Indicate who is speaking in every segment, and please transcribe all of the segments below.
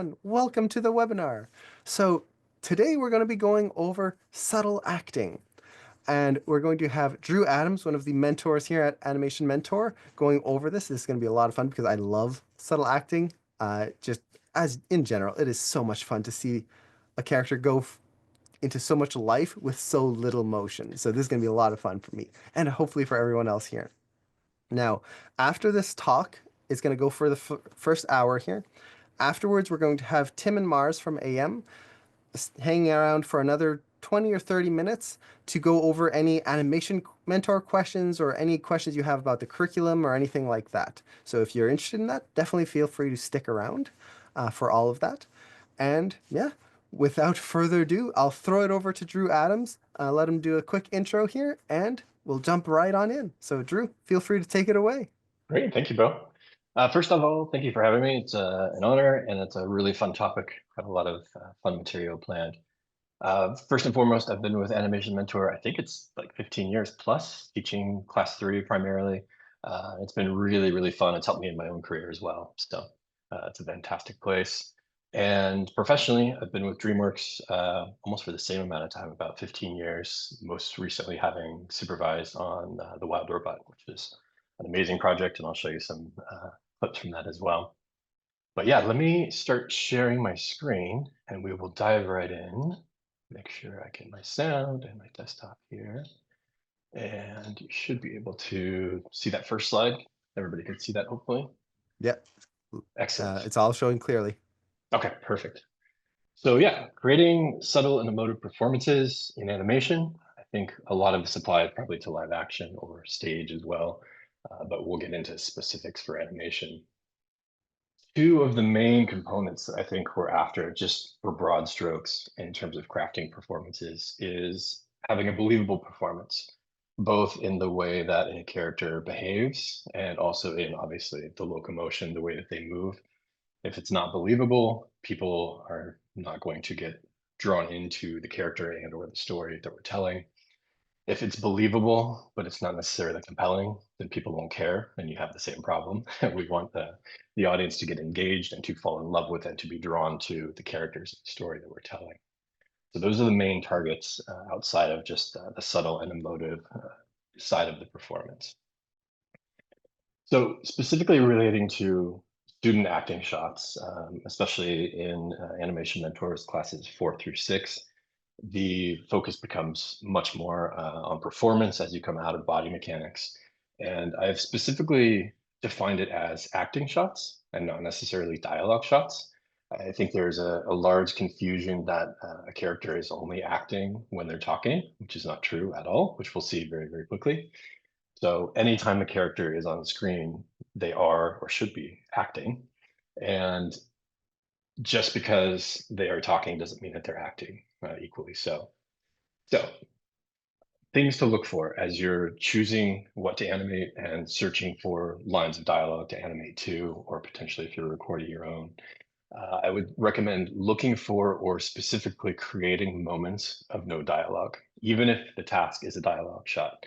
Speaker 1: everyone. Welcome to the webinar. So today we're going to be going over subtle acting. And we're going to have Drew Adams, one of the mentors here at Animation Mentor, going over this. This is going to be a lot of fun because I love subtle acting. Just as in general, it is so much fun to see a character go into so much life with so little motion. So this is going to be a lot of fun for me and hopefully for everyone else here. Now, after this talk, it's going to go for the first hour here. Afterwards, we're going to have Tim and Mars from AM hanging around for another 20 or 30 minutes to go over any animation mentor questions or any questions you have about the curriculum or anything like that. So if you're interested in that, definitely feel free to stick around for all of that. And yeah, without further ado, I'll throw it over to Drew Adams, let him do a quick intro here, and we'll jump right on in. So Drew, feel free to take it away.
Speaker 2: Great, thank you, Bo. First of all, thank you for having me. It's an honor, and it's a really fun topic. I have a lot of fun material planned. First and foremost, I've been with Animation Mentor, I think it's like 15 years plus, teaching class 3 primarily. It's been really, really fun. It's helped me in my own career as well. So it's a fantastic place. And professionally, I've been with DreamWorks almost for the same amount of time, about 15 years, most recently having supervised on The Wild Robot, which is an amazing project, and I'll show you some clips from that as well. But yeah, let me start sharing my screen and we will dive right in. Make sure I get my sound and my desktop here. And you should be able to see that first slide. Everybody can see that, hopefully.
Speaker 1: Yep,
Speaker 2: Excellent.
Speaker 1: it's all showing clearly.
Speaker 2: Okay, perfect. So yeah, creating subtle and emotive performances in animation. I think a lot of this applies probably to live action or stage as well, but we'll get into specifics for animation. Two of the main components that I think we're after, just for broad strokes in terms of crafting performances, is having a believable performance, both in the way that a character behaves and also in obviously the locomotion, the way that they move. If it's not believable, people are not going to get drawn into the character and or the story that we're telling. If it's believable, but it's not necessarily compelling, then people won't care, and you have the same problem. We want the audience to get engaged and to fall in love with and to be drawn to the characters and the story that we're telling. So those are the main targets outside of just the subtle and emotive side of the performance. So specifically relating to student acting shots, especially in Animation Mentors classes 4 through 6, the focus becomes much more on performance as you come out of body mechanics. And I've specifically defined it as acting shots and not necessarily dialogue shots. I think there's a large confusion that a character is only acting when they're talking, which is not true at all, which we'll see very, very quickly. So anytime a character is on the screen, they are or should be acting. And just because they are talking doesn't mean that they're acting equally so. So things to look for as you're choosing what to animate and searching for lines of dialogue to animate to, or potentially if you're recording your own. I would recommend looking for or specifically creating moments of no dialogue, even if the task is a dialogue shot.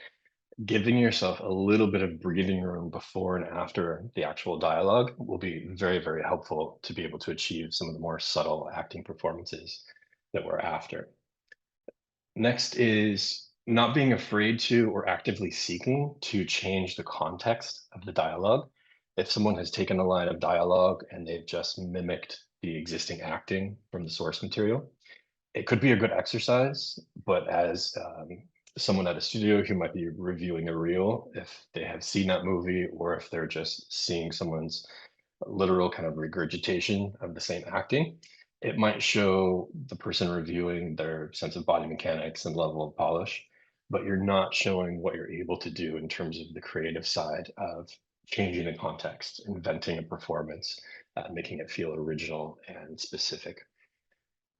Speaker 2: Giving yourself a little bit of breathing room before and after the actual dialogue will be very, very helpful to be able to achieve some of the more subtle acting performances that we're after. Next is not being afraid to or actively seeking to change the context of the dialogue. If someone has taken a line of dialogue and they've just mimicked the existing acting from the source material, it could be a good exercise, but as someone at a studio who might be reviewing a reel, if they have seen that movie or if they're just seeing someone's literal kind of regurgitation of the same acting, it might show the person reviewing their sense of body mechanics and level of polish, but you're not showing what you're able to do in terms of the creative side of changing the context, inventing a performance, making it feel original and specific.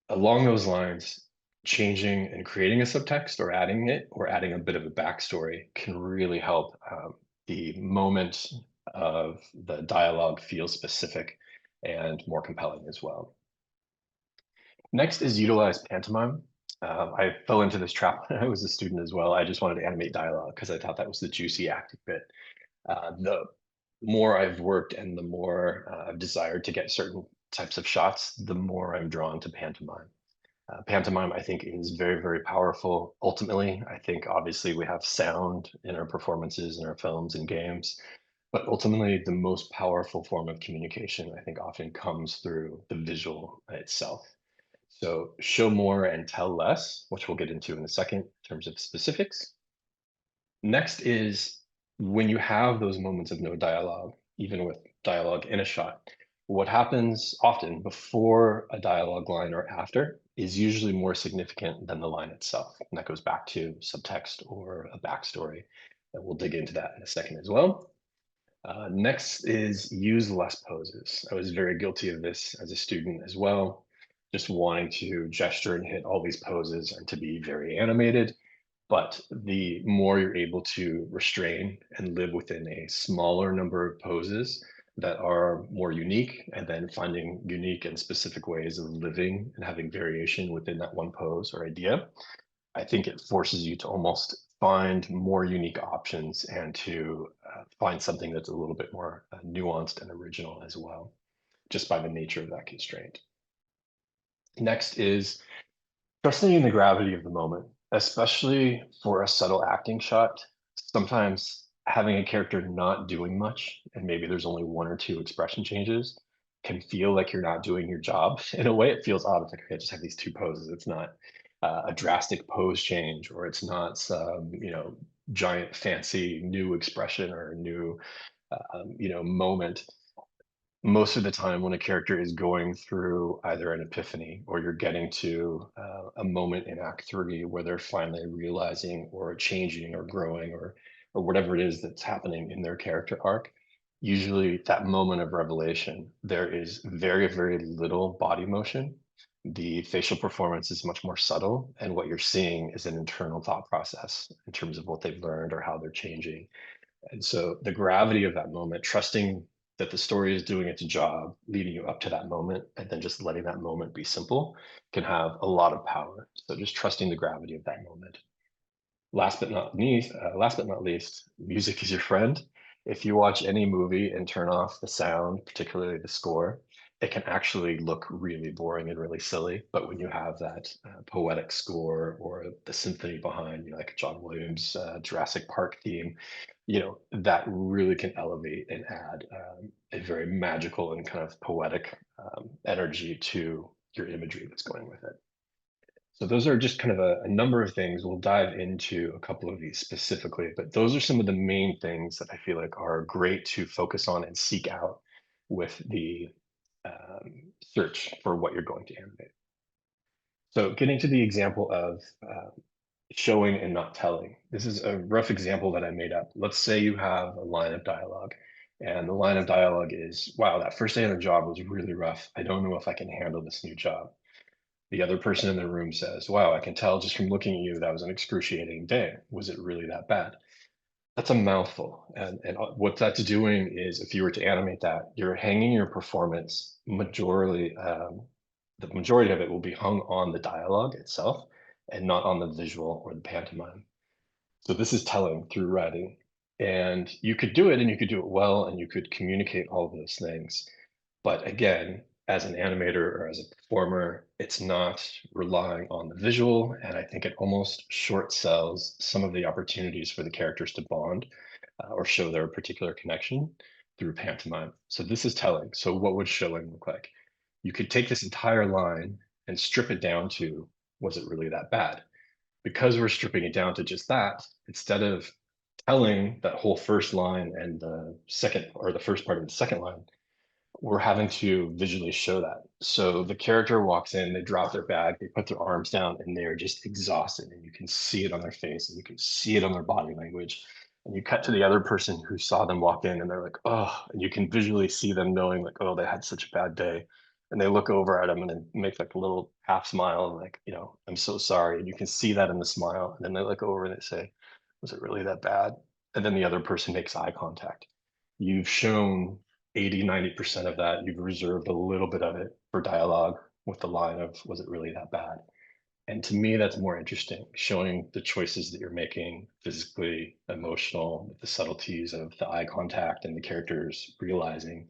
Speaker 2: Along those lines, changing and creating a subtext or adding it or adding a bit of a backstory can really help the moment of the dialogue feel specific and more compelling as well. Next is utilize pantomime. I fell into this trap when I was a student as well. I just wanted to animate dialogue because I thought that was the juicy acting bit. The more I've worked and the more I've desired to get certain types of shots, the more I'm drawn to pantomime. Pantomime, I think, is very, very powerful. Ultimately, I think obviously we have sound in our performances, in our films and games, but ultimately the most powerful form of communication, I think, often comes through the visual itself. So show more and tell less, which we'll get into in a second in terms of specifics. Next is when you have those moments of no dialogue, even with dialogue in a shot, what happens often before a dialogue line or after is usually more significant than the line itself. And that goes back to subtext or a backstory. And we'll dig into that in a second as well. Next is use less poses. I was very guilty of this as a student as well, just wanting to gesture and hit all these poses and to be very animated. But the more you're able to restrain and live within a smaller number of poses that are more unique, and then finding unique and specific ways of living and having variation within that one pose or idea, I think it forces you to almost find more unique options and to find something that's a little bit more nuanced and original as well, just by the nature of that constraint. Next is trusting in the gravity of the moment, especially for a subtle acting shot. Sometimes having a character not doing much, and maybe there's only one or two expression changes, can feel like you're not doing your job. In a way, it feels odd. It's like, okay, I just have these two poses. It's not a drastic pose change, or it's not some, giant fancy new expression or new, moment. Most of the time when a character is going through either an epiphany or you're getting to a moment in act three where they're finally realizing or changing or growing or whatever it is that's happening in their character arc, usually that moment of revelation, there is very, very little body motion. The facial performance is much more subtle, and what you're seeing is an internal thought process in terms of what they've learned or how they're changing. And so the gravity of that moment, trusting that the story is doing its job, leading you up to that moment, and then just letting that moment be simple can have a lot of power. So just trusting the gravity of that moment. Last but not least, music is your friend. If you watch any movie and turn off the sound, particularly the score, it can actually look really boring and really silly. But when you have that poetic score or the symphony behind, like John Williams' Jurassic Park theme, that really can elevate and add a very magical and kind of poetic energy to your imagery that's going with it. So those are just kind of a number of things. We'll dive into a couple of these specifically, but those are some of the main things that I feel like are great to focus on and seek out with the search for what you're going to animate. So getting to the example of showing and not telling. This is a rough example that I made up. Let's say you have a line of dialogue, and the line of dialogue is, wow, that first day on the job was really rough. I don't know if I can handle this new job. The other person in the room says, wow, I can tell just from looking at you that was an excruciating day. Was it really that bad? That's a mouthful. And what that's doing is if you were to animate that, you're hanging your performance the majority of it will be hung on the dialogue itself and not on the visual or the pantomime. So this is telling through writing. And you could do it and you could do it well and you could communicate all of those things. But again, as an animator or as a performer, it's not relying on the visual. And I think it almost short sells some of the opportunities for the characters to bond or show their particular connection through pantomime. So this is telling. So what would showing look like? You could take this entire line and strip it down to, was it really that bad? Because we're stripping it down to just that, instead of telling that whole first line and the second or the first part of the second line, we're having to visually show that. So the character walks in, they drop their bag, they put their arms down, and they're just exhausted. And you can see it on their face and you can see it on their body language. And you cut to the other person who saw them walk in and they're like, oh, and you can visually see them knowing, like, oh, they had such a bad day. And they look over at them and then make like a little half smile, and like, I'm so sorry. And you can see that in the smile. And then they look over and they say, was it really that bad? And then the other person makes eye contact. You've shown 80, 90% of that. You've reserved a little bit of it for dialogue with the line of, was it really that bad? And to me, that's more interesting, showing the choices that you're making physically, emotional, the subtleties of the eye contact and the characters realizing,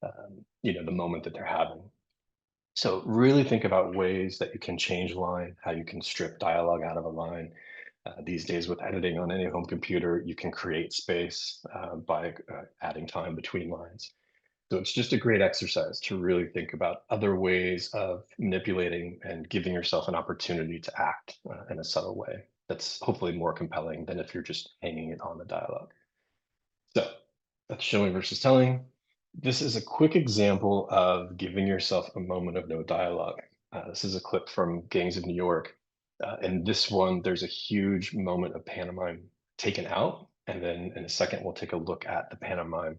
Speaker 2: the moment that they're having. So really think about ways that you can change line, how you can strip dialogue out of a line. These days with editing on any home computer, you can create space by adding time between lines. So it's just a great exercise to really think about other ways of manipulating and giving yourself an opportunity to act in a subtle way that's hopefully more compelling than if you're just hanging it on the dialogue. So that's showing versus telling. This is a quick example of giving yourself a moment of no dialogue. This is a clip from Gangs of New York. In this one, there's a huge moment of pantomime taken out. And then in a second, we'll take a look at the pantomime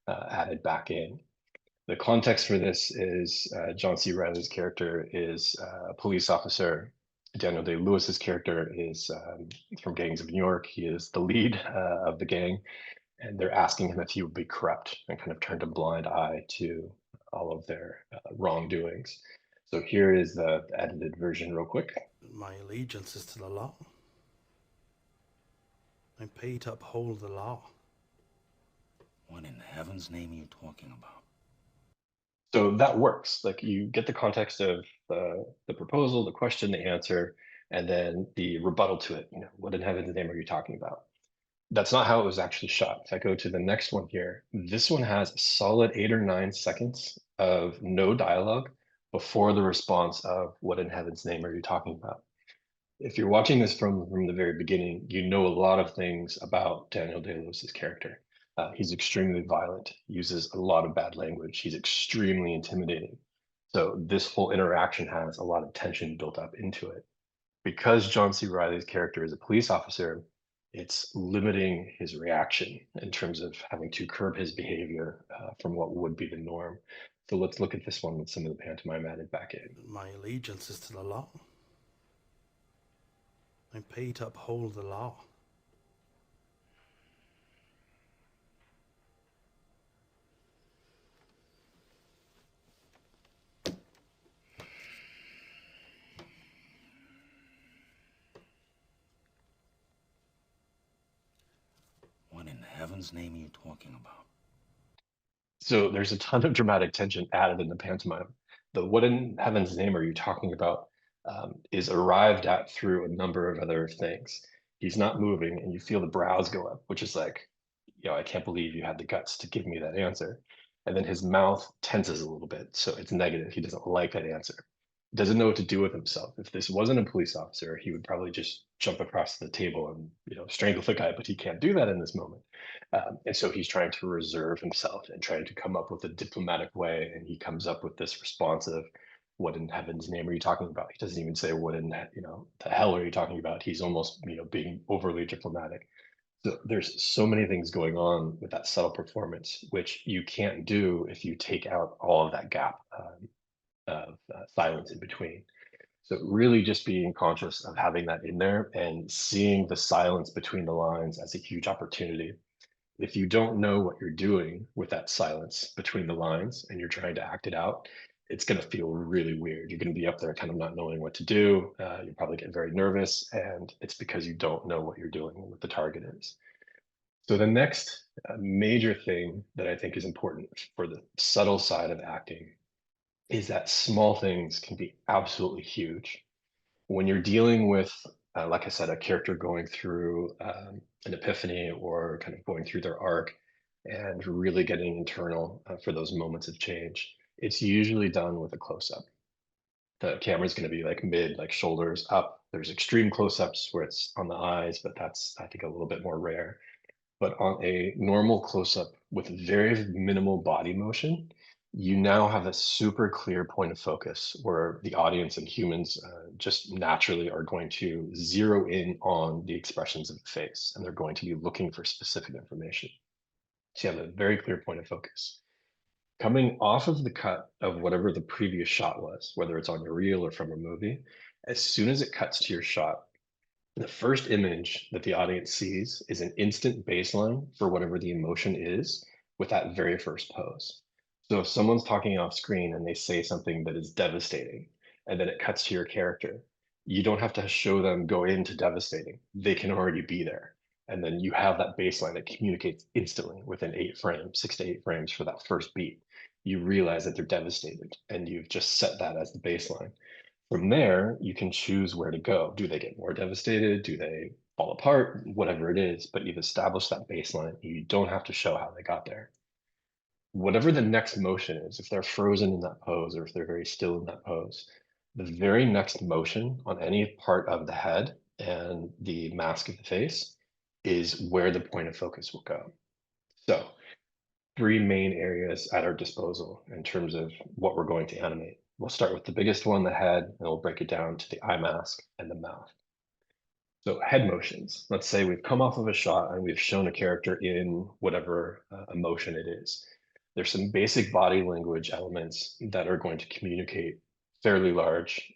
Speaker 2: added back in. The context for this is John C. Riley's character is a police officer. Daniel Day Lewis's character is from Gangs of New York. He is the lead of the gang, and they're asking him if he would be corrupt and kind of turned a blind eye to all of their wrongdoings. So here is the edited version, real quick.
Speaker 3: My allegiance is to the law. I'm paid to uphold the law.
Speaker 4: What in heaven's name are you talking about?
Speaker 2: So that works. Like you get the context of the proposal, the question, the answer, and then the rebuttal to it. You know, what in heaven's name are you talking about? That's not how it was actually shot. If I go to the next one here, this one has a solid 8 or 9 seconds of no dialogue before the response of what in heaven's name are you talking about? If you're watching this from the very beginning, you know a lot of things about Daniel Day-Lewis's character. He's extremely violent, uses a lot of bad language. He's extremely intimidating. So this whole interaction has a lot of tension built up into it. Because John C. Riley's character is a police officer, it's limiting his reaction in terms of having to curb his behavior from what would be the norm. So let's look at this one with some of the pantomime added back in.
Speaker 3: My allegiance is to the law. I'm paid to uphold the law.
Speaker 4: What in heaven's name are you talking about?
Speaker 2: So there's a ton of dramatic tension added in the pantomime. The what in heaven's name are you talking about is arrived at through a number of other things. He's not moving, and you feel the brows go up, which is like, you know, I can't believe you had the guts to give me that answer. And then his mouth tenses a little bit, so it's negative. He doesn't like that answer. Doesn't know what to do with himself. If this wasn't a police officer, he would probably just jump across the table and strangle the guy, but he can't do that in this moment. And so he's trying to reserve himself and trying to come up with a diplomatic way. And he comes up with this response of, what in heaven's name are you talking about? He doesn't even say, what in, the hell are you talking about? He's almost, being overly diplomatic. So there's so many things going on with that subtle performance, which you can't do if you take out all of that gap of silence in between. So really just being conscious of having that in there and seeing the silence between the lines as a huge opportunity. If you don't know what you're doing with that silence between the lines and you're trying to act it out, it's going to feel really weird. You're going to be up there kind of not knowing what to do. You'll probably get very nervous, and it's because you don't know what you're doing and what the target is. So the next major thing that I think is important for the subtle side of acting is that small things can be absolutely huge. When you're dealing with, like I said, a character going through an epiphany or kind of going through their arc and really getting internal for those moments of change, it's usually done with a close up. The camera's going to be like mid, like shoulders up. There's extreme close ups where it's on the eyes, but that's, I think, a little bit more rare. But on a normal close up with very minimal body motion, you now have a super clear point of focus where the audience and humans just naturally are going to zero in on the expressions of the face, and they're going to be looking for specific information. So you have a very clear point of focus. Coming off of the cut of whatever the previous shot was, whether it's on your reel or from a movie, as soon as it cuts to your shot, the first image that the audience sees is an instant baseline for whatever the emotion is with that very first pose. So if someone's talking off screen and they say something that is devastating, and then it cuts to your character, you don't have to show them go into devastating. They can already be there. And then you have that baseline that communicates instantly within 8 frames, 6 to 8 frames for that first beat. you realize that they're devastated, and you've just set that as the baseline. From there, you can choose where to go. Do they get more devastated? Do they fall apart? Whatever it is, but you've established that baseline. You don't have to show how they got there. Whatever the next motion is, if they're frozen in that pose or if they're very still in that pose, the very next motion on any part of the head and the mask of the face is where the point of focus will go. So, three main areas at our disposal in terms of what we're going to animate. We'll start with the biggest one, the head, and we'll break it down to the eye mask and the mouth. So head motions. Let's say we've come off of a shot and we've shown a character in whatever emotion it is. There's some basic body language elements that are going to communicate fairly large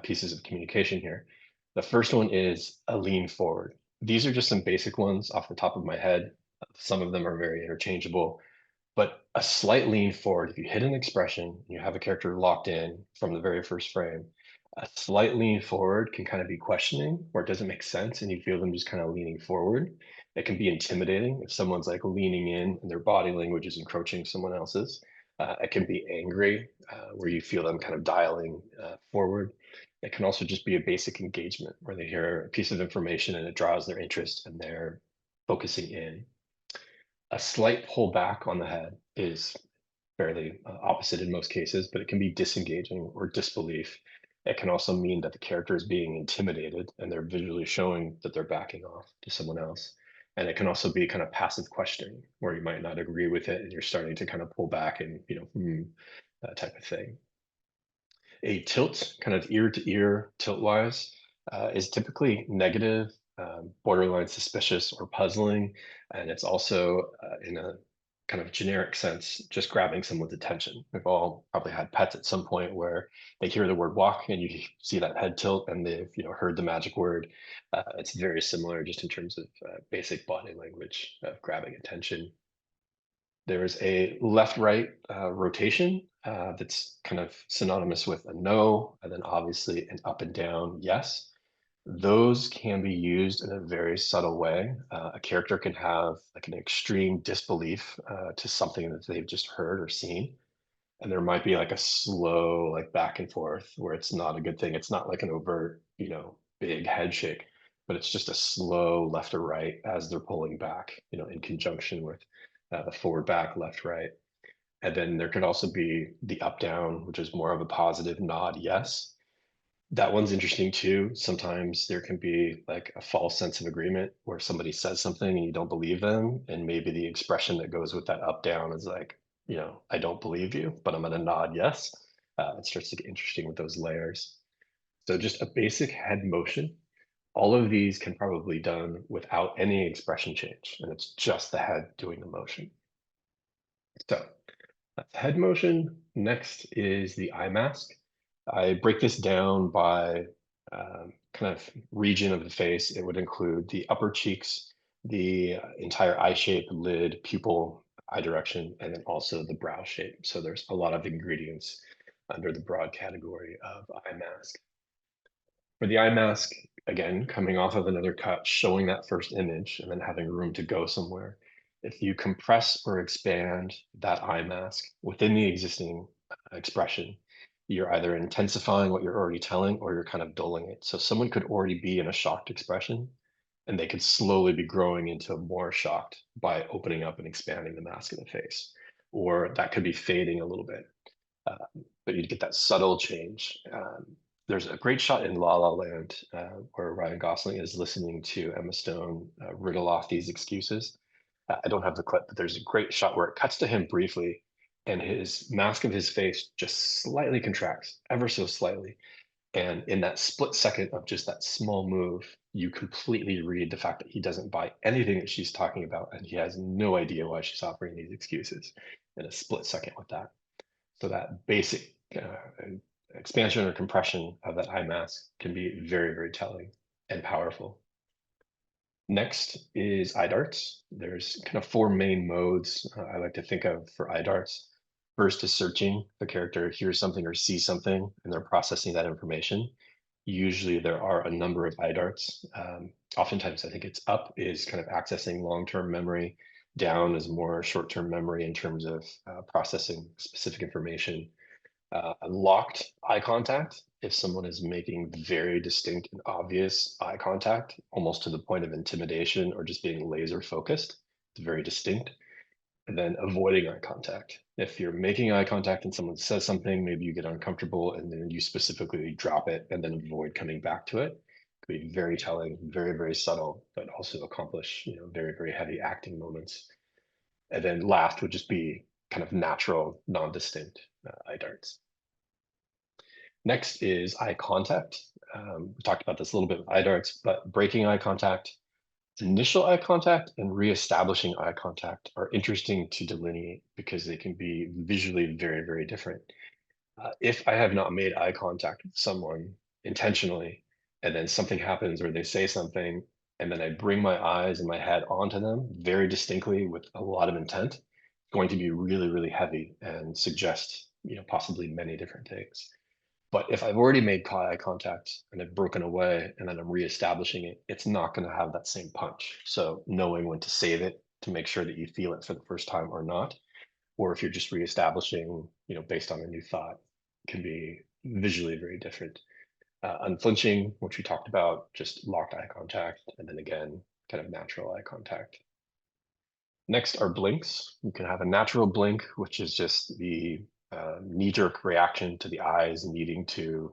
Speaker 2: pieces of communication here. The first one is a lean forward. These are just some basic ones off the top of my head. Some of them are very interchangeable, but a slight lean forward, if you hit an expression, you have a character locked in from the very first frame, a slight lean forward can kind of be questioning or it doesn't make sense and you feel them just kind of leaning forward. It can be intimidating if someone's like leaning in and their body language is encroaching someone else's. It can be angry where you feel them kind of dialing forward. It can also just be a basic engagement where they hear a piece of information and it draws their interest and they're focusing in. A slight pull back on the head is fairly opposite in most cases, but it can be disengaging or disbelief. It can also mean that the character is being intimidated and they're visually showing that they're backing off to someone else. And it can also be kind of passive questioning where you might not agree with it and you're starting to kind of pull back and, that type of thing. A tilt, kind of ear to ear tilt wise, is typically negative, borderline suspicious or puzzling. And it's also in a kind of generic sense, just grabbing someone's attention. We've all probably had pets at some point where they hear the word walk and you see that head tilt and they've heard the magic word. It's very similar just in terms of basic body language of grabbing attention. There's a left-right rotation that's kind of synonymous with a no, and then obviously an up and down yes. Those can be used in a very subtle way. A character can have like an extreme disbelief to something that they've just heard or seen. And there might be like a slow, like back and forth where it's not a good thing. It's not like an overt, big head shake, but it's just a slow left or right as they're pulling back, in conjunction with the forward, back, left, right. And then there could also be the up down, which is more of a positive nod, yes. That one's interesting too. Sometimes there can be like a false sense of agreement where somebody says something and you don't believe them. And maybe the expression that goes with that up down is like, I don't believe you, but I'm going to nod yes. It starts to get interesting with those layers. So just a basic head motion. All of these can probably be done without any expression change. And it's just the head doing the motion. So that's head motion. Next is the eye mask. I break this down by kind of region of the face. It would include the upper cheeks, the entire eye shape, lid, pupil, eye direction, and then also the brow shape. So there's a lot of ingredients under the broad category of eye mask. For the eye mask, again, coming off of another cut, showing that first image and then having room to go somewhere. If you compress or expand that eye mask within the existing expression, you're either intensifying what you're already telling or you're kind of dulling it. So someone could already be in a shocked expression and they could slowly be growing into a more shocked by opening up and expanding the mask of the face. Or that could be fading a little bit. But you'd get that subtle change. There's a great shot in La La Land where Ryan Gosling is listening to Emma Stone riddle off these excuses. I don't have the clip, but there's a great shot where it cuts to him briefly and his mask of his face just slightly contracts, ever so slightly. And in that split second of just that small move, you completely read the fact that he doesn't buy anything that she's talking about and he has no idea why she's offering these excuses in a split second with that. So that basic expansion or compression of that eye mask can be very, very telling and powerful. Next is eye darts. There's kind of four main modes I like to think of for eye darts. First is searching. The character hears something or sees something and they're processing that information. Usually there are a number of eye darts. Oftentimes I think it's up is kind of accessing long-term memory. down is more short-term memory in terms of processing specific information. Locked eye contact, if someone is making very distinct and obvious eye contact, almost to the point of intimidation or just being laser focused, it's very distinct. And then avoiding eye contact. If you're making eye contact and someone says something, maybe you get uncomfortable and then you specifically drop it and then avoid coming back to it. It could be very telling, very, very subtle, but also accomplish, very, very heavy acting moments. And then last would just be kind of natural, non-distinct eye darts. Next is eye contact. We talked about this a little bit with eye darts, but breaking eye contact, initial eye contact and reestablishing eye contact are interesting to delineate because they can be visually very, very different. If I have not made eye contact with someone intentionally, and then something happens or they say something, and then I bring my eyes and my head onto them very distinctly with a lot of intent, it's going to be really, really heavy and suggest, possibly many different things. But if I've already made eye contact and I've broken away and then I'm reestablishing it, it's not going to have that same punch. So knowing when to save it to make sure that you feel it for the first time or not, or if you're just reestablishing, based on a new thought, can be visually very different. Unflinching, which we talked about, just locked eye contact, and then again, kind of natural eye contact. Next are blinks. You can have a natural blink, which is just the knee-jerk reaction to the eyes needing to,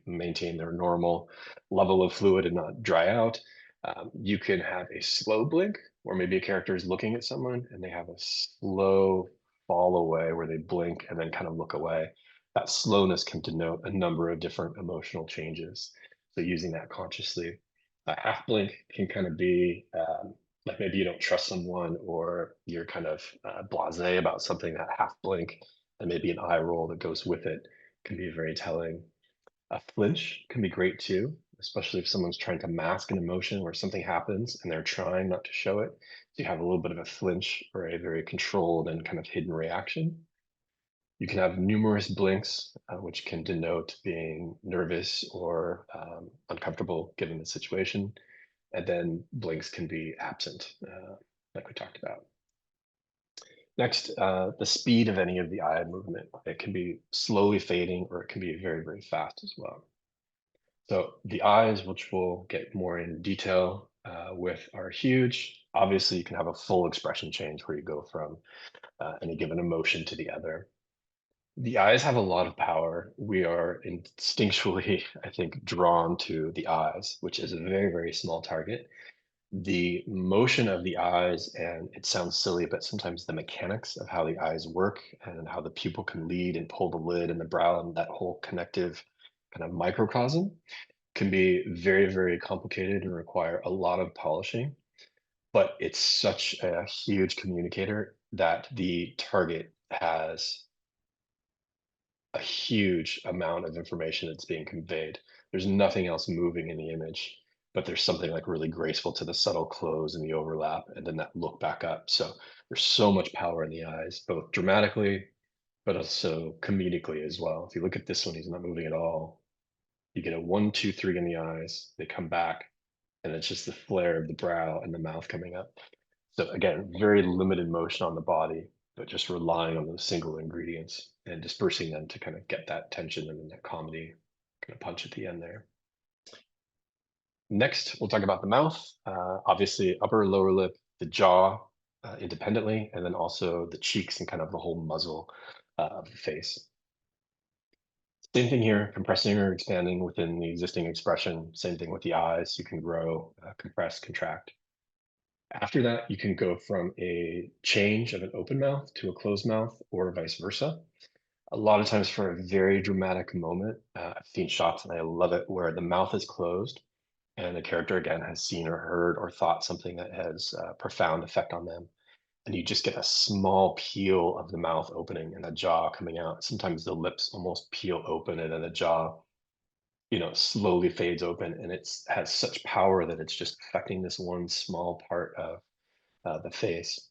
Speaker 2: maintain their normal level of fluid and not dry out. You can have a slow blink, where maybe a character is looking at someone and they have a slow fall away where they blink and then kind of look away. That slowness can denote a number of different emotional changes. So using that consciously. A half blink can kind of be like maybe you don't trust someone or you're kind of blasé about something. That half blink and maybe an eye roll that goes with it can be very telling. A flinch can be great too, especially if someone's trying to mask an emotion where something happens and they're trying not to show it. So you have a little bit of a flinch or a very controlled and kind of hidden reaction. You can have numerous blinks, which can denote being nervous or uncomfortable given the situation. And then blinks can be absent, like we talked about. Next, the speed of any of the eye movement. It can be slowly fading or it can be very, very fast as well. So the eyes, which we'll get more in detail with, are huge. Obviously, you can have a full expression change where you go from any given emotion to the other. The eyes have a lot of power. We are instinctually, I think, drawn to the eyes, which is a very, very small target. The motion of the eyes, and it sounds silly, but sometimes the mechanics of how the eyes work and how the pupil can lead and pull the lid and the brow and that whole connective kind of microcosm can be very, very complicated and require a lot of polishing. But it's such a huge communicator that the target has a huge amount of information that's being conveyed. There's nothing else moving in the image, but there's something like really graceful to the subtle close and the overlap, and then that look back up. So there's so much power in the eyes, both dramatically, but also comedically as well. If you look at this one, he's not moving at all. You get a 1, 2, 3 in the eyes, they come back, and it's just the flare of the brow and the mouth coming up. So again, very limited motion on the body, but just relying on those single ingredients and dispersing them to kind of get that tension and then that comedy kind of punch at the end there. Next, we'll talk about the mouth. Obviously, upper, lower lip, the jaw independently, and then also the cheeks and kind of the whole muzzle of the face. Same thing here, compressing or expanding within the existing expression. Same thing with the eyes. You can grow, compress, contract. After that, you can go from a change of an open mouth to a closed mouth or vice versa. A lot of times for a very dramatic moment, I've seen shots and I love it where the mouth is closed and the character again has seen or heard or thought something that has a profound effect on them. And you just get a small peel of the mouth opening and the jaw coming out. Sometimes the lips almost peel open and then the jaw, slowly fades open, and it's has such power that it's just affecting this one small part of the face.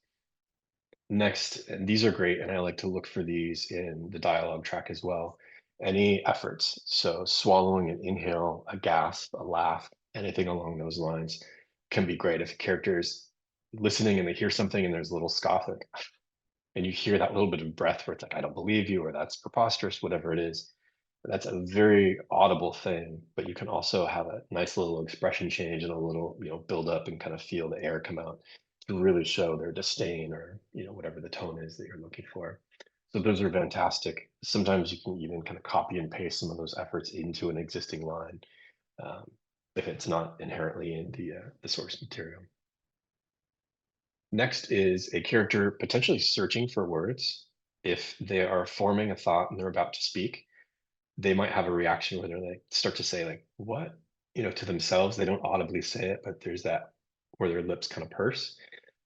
Speaker 2: Next, and these are great, and I like to look for these in the dialogue track as well. Any efforts, so swallowing an inhale, a gasp, a laugh, anything along those lines can be great if a character is listening and they hear something and there's a little scoff, like, and you hear that little bit of breath where it's like, I don't believe you, or that's preposterous, whatever it is. That's a very audible thing, but you can also have a nice little expression change and a little, build up and kind of feel the air come out to really show their disdain or, whatever the tone is that you're looking for. So those are fantastic. Sometimes you can even kind of copy and paste some of those efforts into an existing line um, if it's not inherently in the source material. Next is a character potentially searching for words. If they are forming a thought and they're about to speak, they might have a reaction where they're like start to say like what, to themselves. They don't audibly say it, but there's that where their lips kind of purse.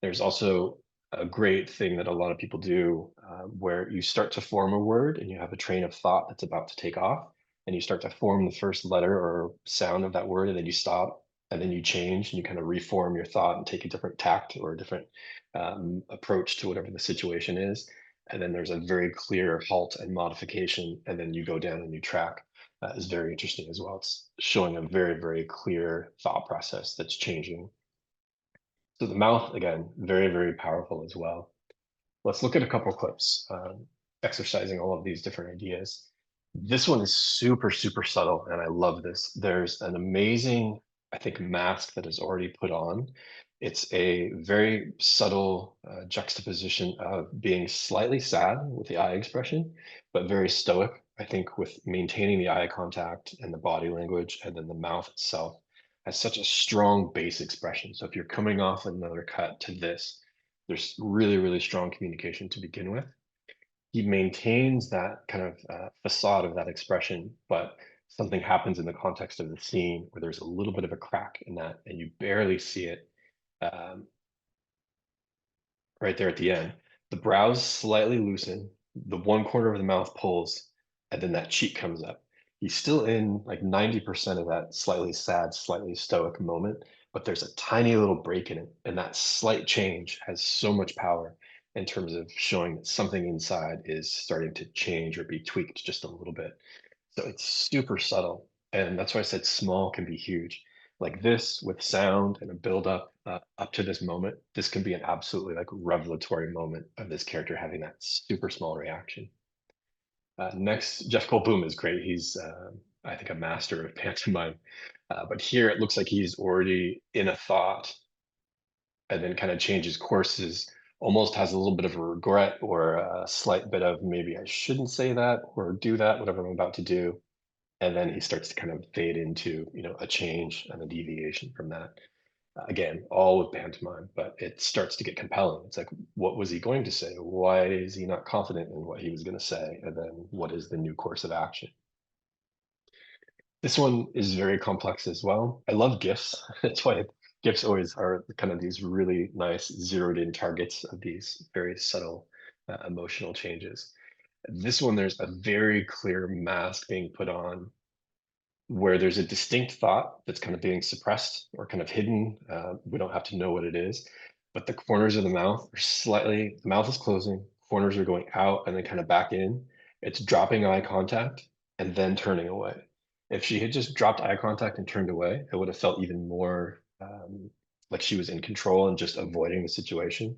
Speaker 2: There's also a great thing that a lot of people do where you start to form a word and you have a train of thought that's about to take off, and you start to form the first letter or sound of that word, and then you stop, and then you change and you kind of reform your thought and take a different tact or a different approach to whatever the situation is. And then there's a very clear halt and modification, and then you go down a new track. That is very interesting as well. It's showing a very, very clear thought process that's changing. So the mouth, again, very, very powerful as well. Let's look at a couple clips exercising all of these different ideas. This one is super, super subtle, and I love this. There's an amazing, I think, mask that is already put on. It's a very subtle juxtaposition of being slightly sad with the eye expression, but very stoic, I think, with maintaining the eye contact and the body language, and then the mouth itself has such a strong base expression. So if you're coming off another cut to this, there's really, really strong communication to begin with. He maintains that kind of facade of that expression, but something happens in the context of the scene where there's a little bit of a crack in that, and you barely see it um, right there at the end. The brows slightly loosen, the one corner of the mouth pulls, and then that cheek comes up. He's still in like 90% of that slightly sad, slightly stoic moment, but there's a tiny little break in it. And that slight change has so much power in terms of showing that something inside is starting to change or be tweaked just a little bit. So it's super subtle. And that's why I said small can be huge. Like this with sound and a build up up to this moment, this can be an absolutely like revelatory moment of this character having that super small reaction. Next, Jeff Goldblum is great. He's, I think, a master of pantomime. But here it looks like he's already in a thought and then kind of changes courses, almost has a little bit of a regret or a slight bit of maybe I shouldn't say that or do that, whatever I'm about to do. And then he starts to kind of fade into, a change and a deviation from that. Again, all with pantomime, but it starts to get compelling. It's like, what was he going to say? Why is he not confident in what he was going to say? And then what is the new course of action? This one is very complex as well. I love GIFs. That's why GIFs always are kind of these really nice zeroed in targets of these very subtle emotional changes. This one, there's a very clear mask being put on where there's a distinct thought that's kind of being suppressed or kind of hidden. We don't have to know what it is, but the corners of the mouth are slightly, the mouth is closing, corners are going out and then kind of back in. It's dropping eye contact and then turning away. If she had just dropped eye contact and turned away, it would have felt even more like she was in control and just avoiding the situation.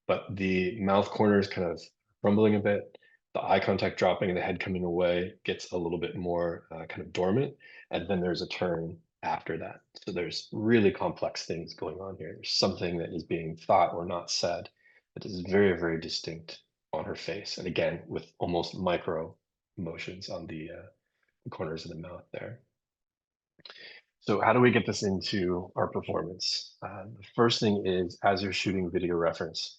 Speaker 2: But the mouth corners kind of crumbling a bit, the eye contact dropping and the head coming away gets a little bit more kind of dormant. And then there's a turn after that. So there's really complex things going on here. There's something that is being thought or not said that is very, very distinct on her face. And again, with almost micro motions on the corners of the mouth there. So how do we get this into our performance? The first thing is, as you're shooting video reference,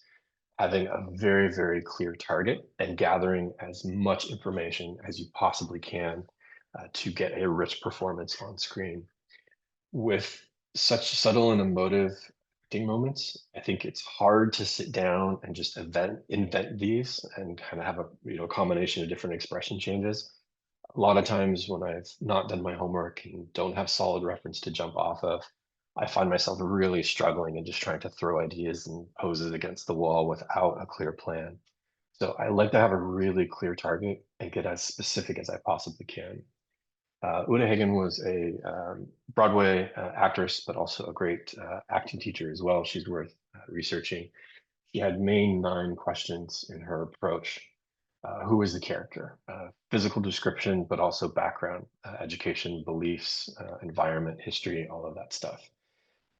Speaker 2: having a very, very clear target and gathering as much information as you possibly can to get a rich performance on screen. With such subtle and emotive acting moments, I think it's hard to sit down and just invent these and kind of have a combination of different expression changes. A lot of times when I've not done my homework and don't have solid reference to jump off of, I find myself really struggling and just trying to throw ideas and poses against the wall without a clear plan. So I like to have a really clear target and get as specific as I possibly can. Una Hagen was a Broadway actress, but also a great acting teacher as well. She's worth researching, she had main 9 questions in her approach. Who is the character? Physical description, but also background, education, beliefs, environment, history, all of that stuff.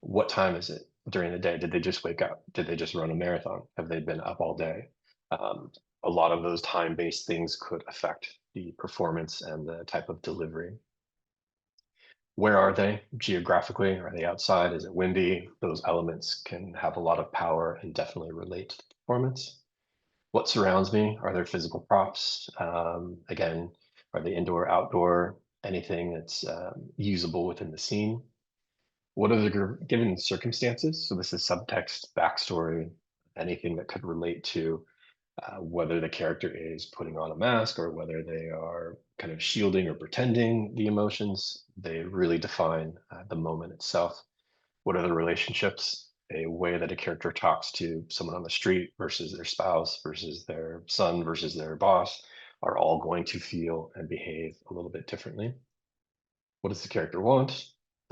Speaker 2: What time is it during the day? Did they just wake up? Did they just run a marathon? Have they been up all day? A lot of those time-based things could affect the performance and the type of delivery. Where are they geographically? Are they outside? Is it windy? Those elements can have a lot of power and definitely relate to the performance. What surrounds me? Are there physical props? Again, are they indoor, outdoor? Anything that's usable within the scene? What are the given circumstances? So this is subtext, backstory, anything that could relate to whether the character is putting on a mask or whether they are kind of shielding or pretending the emotions. They really define the moment itself. What are the relationships? A way that a character talks to someone on the street versus their spouse versus their son versus their boss are all going to feel and behave a little bit differently. What does the character want?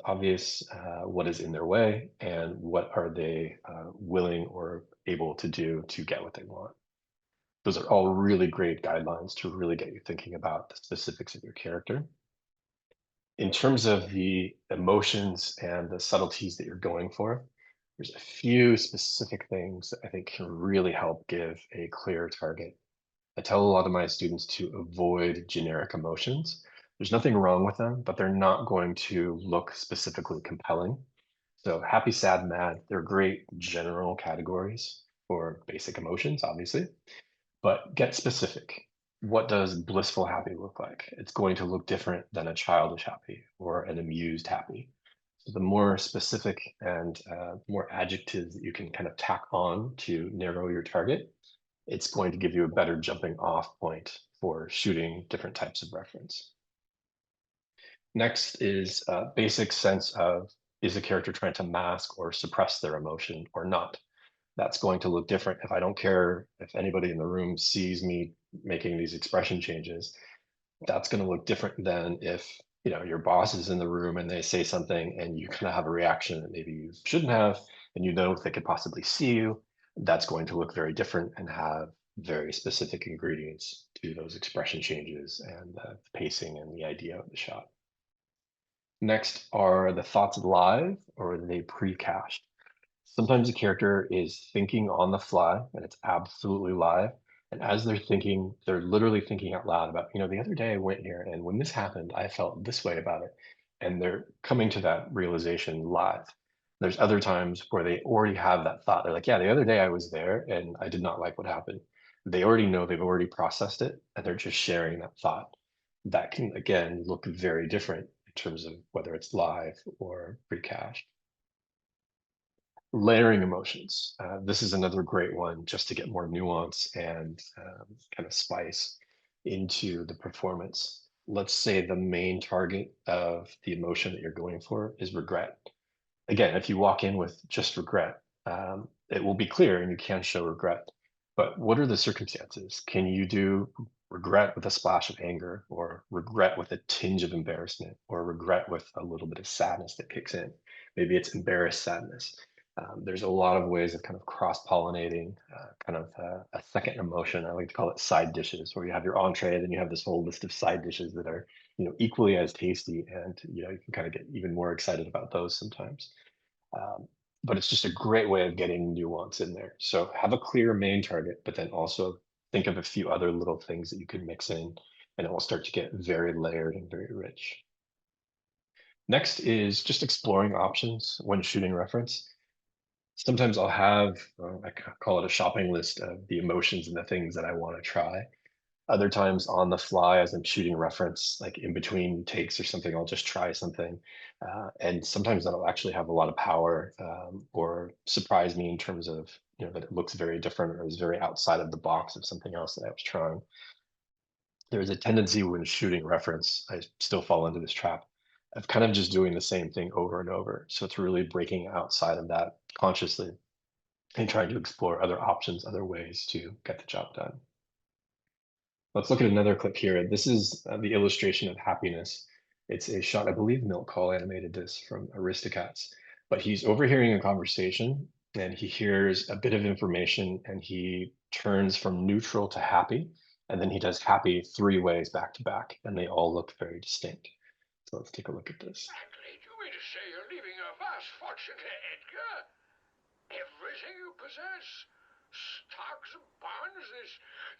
Speaker 2: Obvious. What is in their way, and what are they willing or able to do to get what they want? Those are all really great guidelines to really get you thinking about the specifics of your character. In terms of the emotions and the subtleties that you're going for, there's a few specific things that I think can really help give a clear target. I tell a lot of my students to avoid generic emotions. There's nothing wrong with them, but they're not going to look specifically compelling. So happy, sad, mad, they're great general categories for basic emotions, obviously, but get specific. What does blissful happy look like? It's going to look different than a childish happy or an amused happy. So the more specific and more adjectives that you can kind of tack on to narrow your target, it's going to give you a better jumping off point for shooting different types of reference. Next is a basic sense of, is the character trying to mask or suppress their emotion or not? That's going to look different. If I don't care if anybody in the room sees me making these expression changes, that's going to look different than if your boss is in the room and they say something and you kind of have a reaction that maybe you shouldn't have, and you know if they could possibly see you. That's going to look very different and have very specific ingredients to those expression changes and the pacing and the idea of the shot. Next, are the thoughts live or are they pre-cached? Sometimes a character is thinking on the fly and it's absolutely live. And as they're thinking, they're literally thinking out loud about, the other day I went here and when this happened, I felt this way about it. And they're coming to that realization live. There's other times where they already have that thought. They're like, yeah, the other day I was there and I did not like what happened. They already know, they've already processed it, and they're just sharing that thought. That can, again, look very different in terms of whether it's live or pre-cached. Layering emotions. This is another great one just to get more nuance and kind of spice into the performance. Let's say the main target of the emotion that you're going for is regret. Again, if you walk in with just regret, it will be clear and you can show regret. But what are the circumstances? Can you do regret with a splash of anger, or regret with a tinge of embarrassment, or regret with a little bit of sadness that kicks in? Maybe it's embarrassed sadness. There's a lot of ways of kind of cross-pollinating a second emotion. I like to call it side dishes, where you have your entree, then you have this whole list of side dishes that are equally as tasty, and you can kind of get even more excited about those sometimes. But it's just a great way of getting nuance in there. So have a clear main target, but then also think of a few other little things that you can mix in, and it will start to get very layered and very rich. Next is just exploring options when shooting reference. Sometimes I'll have, I call it a shopping list of the emotions and the things that I want to try. Other times on the fly, as I'm shooting reference, like in between takes or something, I'll just try something. And sometimes that'll actually have a lot of power or surprise me in terms of, that it looks very different or is very outside of the box of something else that I was trying. There's a tendency when shooting reference, I still fall into this trap of kind of just doing the same thing over and over. So it's really breaking outside of that consciously and trying to explore other options, other ways to get the job done. Let's look at another clip here. This is the illustration of happiness. It's a shot, I believe Milk Call animated this from Aristocats, but he's overhearing a conversation and he hears a bit of information and he turns from neutral to happy. And then he does happy 3 ways back to back, and they all look very distinct. So let's take a look at this.
Speaker 5: Exactly. Do you mean to say you're leaving a vast fortune to Edgar? Everything you possess? Stocks and bonds,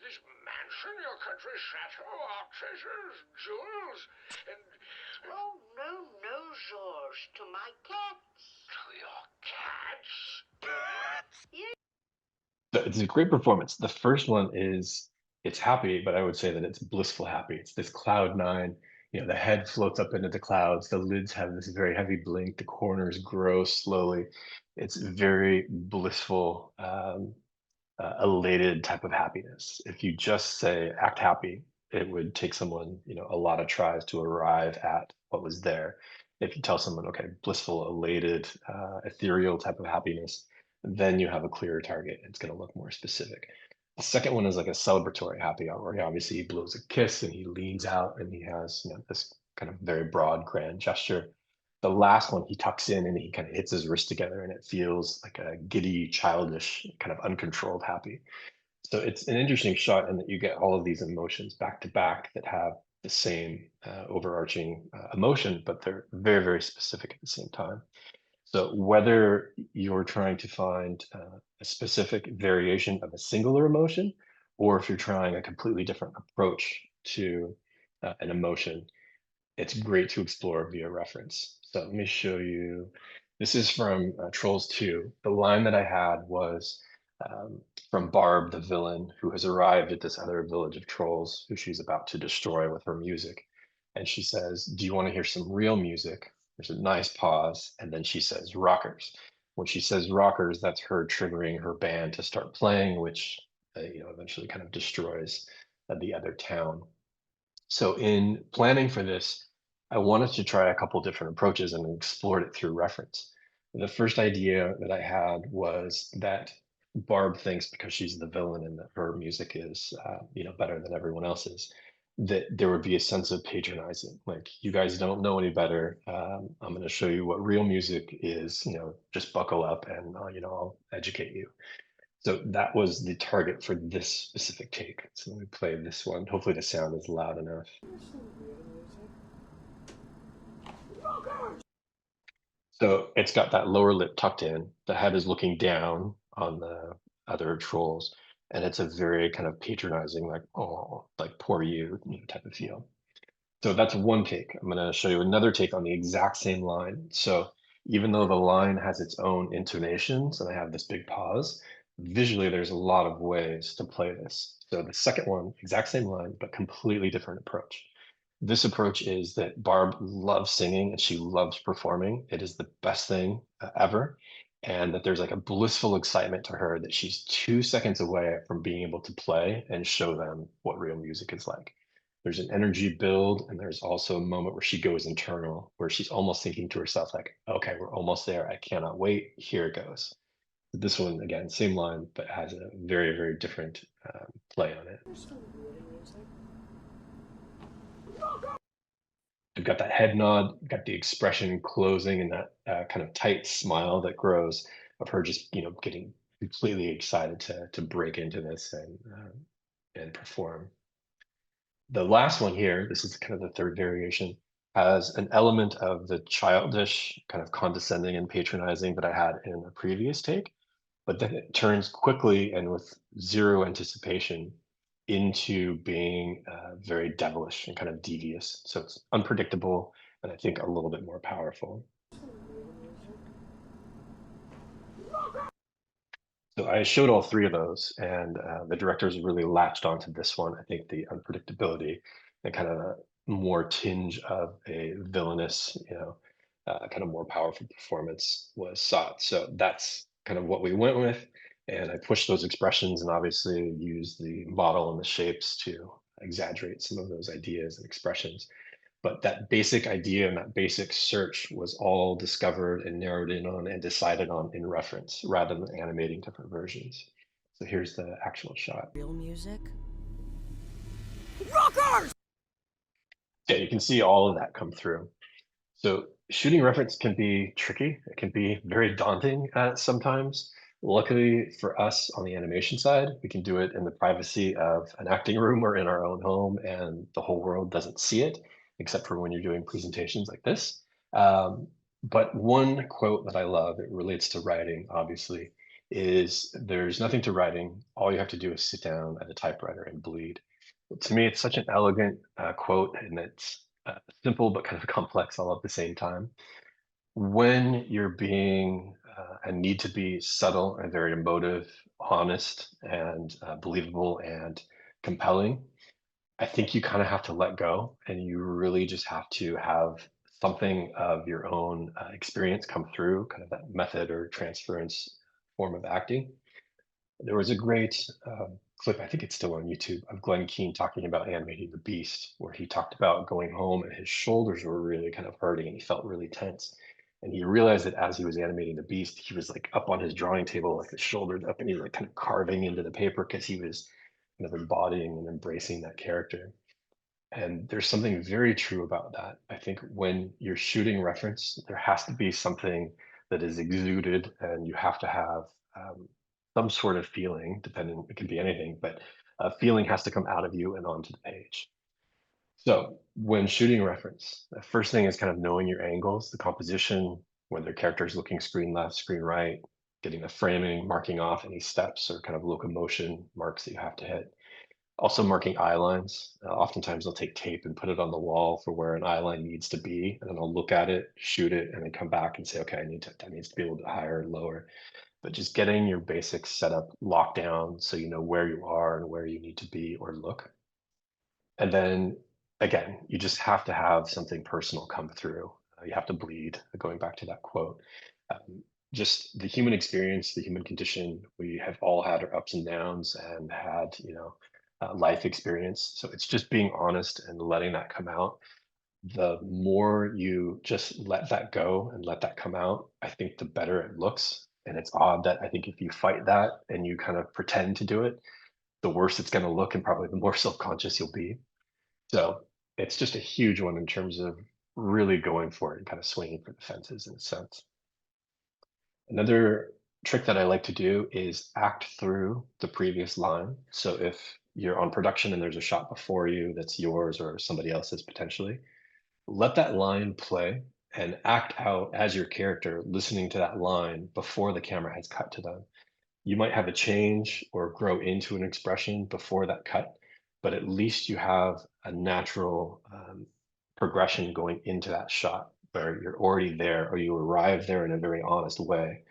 Speaker 5: this mansion, your country chateau, our treasures, jewels, and...
Speaker 6: Oh, no, George. To my cats.
Speaker 5: To your cats?
Speaker 2: It's a great performance. The first one is it's happy, but I would say that it's blissful happy. It's this cloud nine. The head floats up into the clouds. The lids have this very heavy blink. The corners grow slowly. It's very blissful, elated type of happiness. If you just say act happy, it would take someone, a lot of tries to arrive at what was there. If you tell someone, okay, blissful, elated, ethereal type of happiness, then you have a clearer target. It's going to look more specific. The second one is like a celebratory happy hour, where obviously he blows a kiss and he leans out and he has this kind of very broad, grand gesture. The last one he tucks in and he kind of hits his wrist together, and it feels like a giddy, childish, kind of uncontrolled happy. So it's an interesting shot in that you get all of these emotions back to back that have the same overarching emotion, but they're very, very specific at the same time. So whether you're trying to find a specific variation of a singular emotion, or if you're trying a completely different approach to an emotion, it's great to explore via reference. So let me show you. This is from Trolls 2. The line that I had was from Barb, the villain, who has arrived at this other village of trolls who she's about to destroy with her music. And she says, "Do you want to hear some real music?" There's a nice pause, and then she says, "Rockers." When she says rockers, that's her triggering her band to start playing, which eventually kind of destroys the other town. So in planning for this, I wanted to try a couple different approaches and explored it through reference. The first idea that I had was that Barb thinks, because she's the villain and that her music is, better than everyone else's, that there would be a sense of patronizing. Like, you guys don't know any better. I'm going to show you what real music is. Just buckle up and I'll educate you. So that was the target for this specific take. So let me play this one. Hopefully the sound is loud enough. So it's got that lower lip tucked in. The head is looking down on the other trolls. And it's a very kind of patronizing, like, oh, like poor you, type of feel. So that's one take. I'm going to show you another take on the exact same line. So even though the line has its own intonations and I have this big pause, visually there's a lot of ways to play this. So the second one, exact same line, but completely different approach. This approach is that Barb loves singing and she loves performing. It is the best thing ever. And that there's like a blissful excitement to her that she's 2 seconds away from being able to play and show them what real music is like. There's an energy build, and there's also a moment where she goes internal, where she's almost thinking to herself, like, okay, we're almost there. I cannot wait. Here it goes. This one, again, same line, but has a very, very different play on it. You've got that head nod, you've got the expression closing, and that kind of tight smile that grows of her just, getting completely excited to break into this and perform. The last one here, this is kind of the third variation, has an element of the childish, kind of condescending and patronizing that I had in a previous take, but then it turns quickly and with zero anticipation into being very devilish and kind of devious. So it's unpredictable, and I think a little bit more powerful. So I showed all three of those, and the directors really latched onto this one. I think the unpredictability and kind of a more tinge of a villainous, kind of more powerful performance was sought. So that's kind of what we went with. And I pushed those expressions and obviously used the model and the shapes to exaggerate some of those ideas and expressions. But that basic idea and that basic search was all discovered and narrowed in on and decided on in reference rather than animating different versions. So here's the actual shot.
Speaker 6: Real music?
Speaker 2: Yeah, you can see all of that come through. So shooting reference can be tricky. It can be very daunting sometimes. Luckily for us on the animation side, we can do it in the privacy of an acting room or in our own home, and the whole world doesn't see it, except for when you're doing presentations like this. But one quote that I love, it relates to writing, obviously, is there's nothing to writing. All you have to do is sit down at a typewriter and bleed. To me, it's such an elegant quote, and it's simple but kind of complex all at the same time. When you're being and need to be subtle and very emotive, honest and believable and compelling, I think you kind of have to let go, and you really just have to have something of your own experience come through, kind of that method or transference form of acting. There was a great clip, I think it's still on YouTube, of Glenn Keane talking about animating the beast, where he talked about going home and his shoulders were really kind of hurting and he felt really tense. And he realized that as he was animating the beast, he was like up on his drawing table, like his shoulders up, and he's like kind of carving into the paper because he was kind of embodying and embracing that character. And there's something very true about that. I think when you're shooting reference, there has to be something that is exuded, and you have to have some sort of feeling, depending, it can be anything, but a feeling has to come out of you and onto the page. So when shooting reference, the first thing is kind of knowing your angles, the composition, whether character is looking screen left, screen right, getting the framing, marking off any steps or kind of locomotion marks that you have to hit. Also marking eye lines. Oftentimes I'll take tape and put it on the wall for where an eye line needs to be, and then I'll look at it, shoot it, and then come back and say, okay, that needs to be a little bit higher and lower. But just getting your basic setup locked down so you know where you are and where you need to be or look. And then again, you just have to have something personal come through. You have to bleed, going back to that quote. Um, just the human experience, the human condition, we have all had our ups and downs and had, life experience. So it's just being honest and letting that come out. The more you just let that go and let that come out, I think the better it looks. And it's odd that I think if you fight that and you kind of pretend to do it, the worse it's going to look and probably the more self-conscious you'll be. So it's just a huge one in terms of really going for it and kind of swinging for the fences in a sense. Another trick that I like to do is act through the previous line. So if you're on production and there's a shot before you that's yours or somebody else's potentially, let that line play and act out as your character listening to that line before the camera has cut to them. You might have a change or grow into an expression before that cut, but at least you have a natural progression going into that shot where you're already there or you arrive there in a very honest way.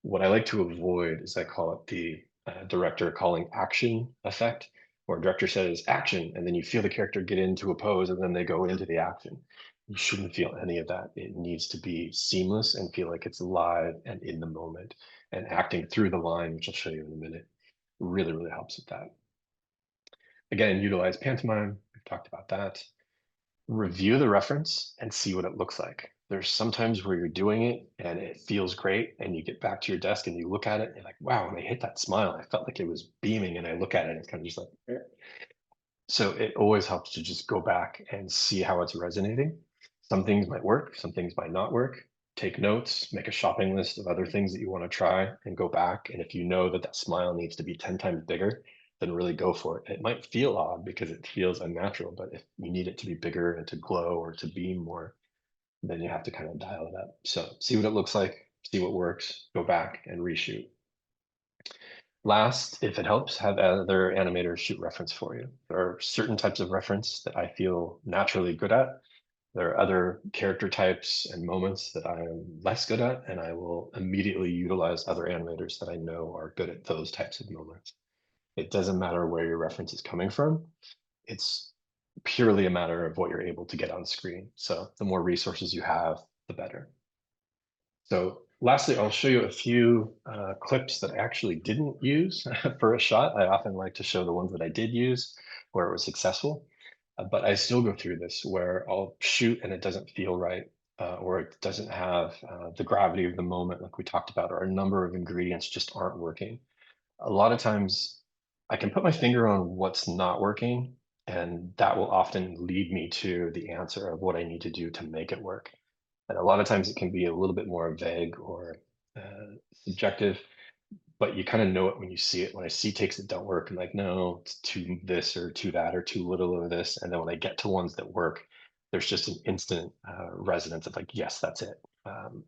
Speaker 2: What I like to avoid is I call it the director calling action effect, where a director says action, and then you feel the character get into a pose and then they go into the action. You shouldn't feel any of that. It needs to be seamless and feel like it's live and in the moment. And acting through the line, which I'll show you in a minute, really, really helps with that. Again, utilize pantomime. We've talked about that. Review the reference and see what it looks like. There's sometimes where you're doing it and it feels great, and you get back to your desk and you look at it and you're like, wow, when I hit that smile, I felt like it was beaming, and I look at it and it's kind of just like, eh. So it always helps to just go back and see how it's resonating. Some things might work, some things might not work. Take notes, make a shopping list of other things that you want to try and go back. And if you know that that smile needs to be 10 times bigger, then really go for it. It might feel odd because it feels unnatural, but if you need it to be bigger and to glow or to beam more, then you have to kind of dial it up. So see what it looks like, see what works, go back and reshoot. Last, if it helps, have other animators shoot reference for you. There are certain types of reference that I feel naturally good at. There are other character types and moments that I'm less good at, and I will immediately utilize other animators that I know are good at those types of moments. It doesn't matter where your reference is coming from. It's purely a matter of what you're able to get on screen. So the more resources you have, the better. So lastly, I'll show you a few clips that I actually didn't use for a shot. I often like to show the ones that I did use where it was successful, but I still go through this where I'll shoot and it doesn't feel right, or it doesn't have the gravity of the moment like we talked about, or a number of ingredients just aren't working. A lot of times I can put my finger on what's not working, and that will often lead me to the answer of what I need to do to make it work. And a lot of times it can be a little bit more vague or subjective, but you kind of know it when you see it. When I see takes that don't work, I'm like, no, it's too this or too that or too little of this. And then when I get to ones that work, there's just an instant resonance of like, yes, that's it.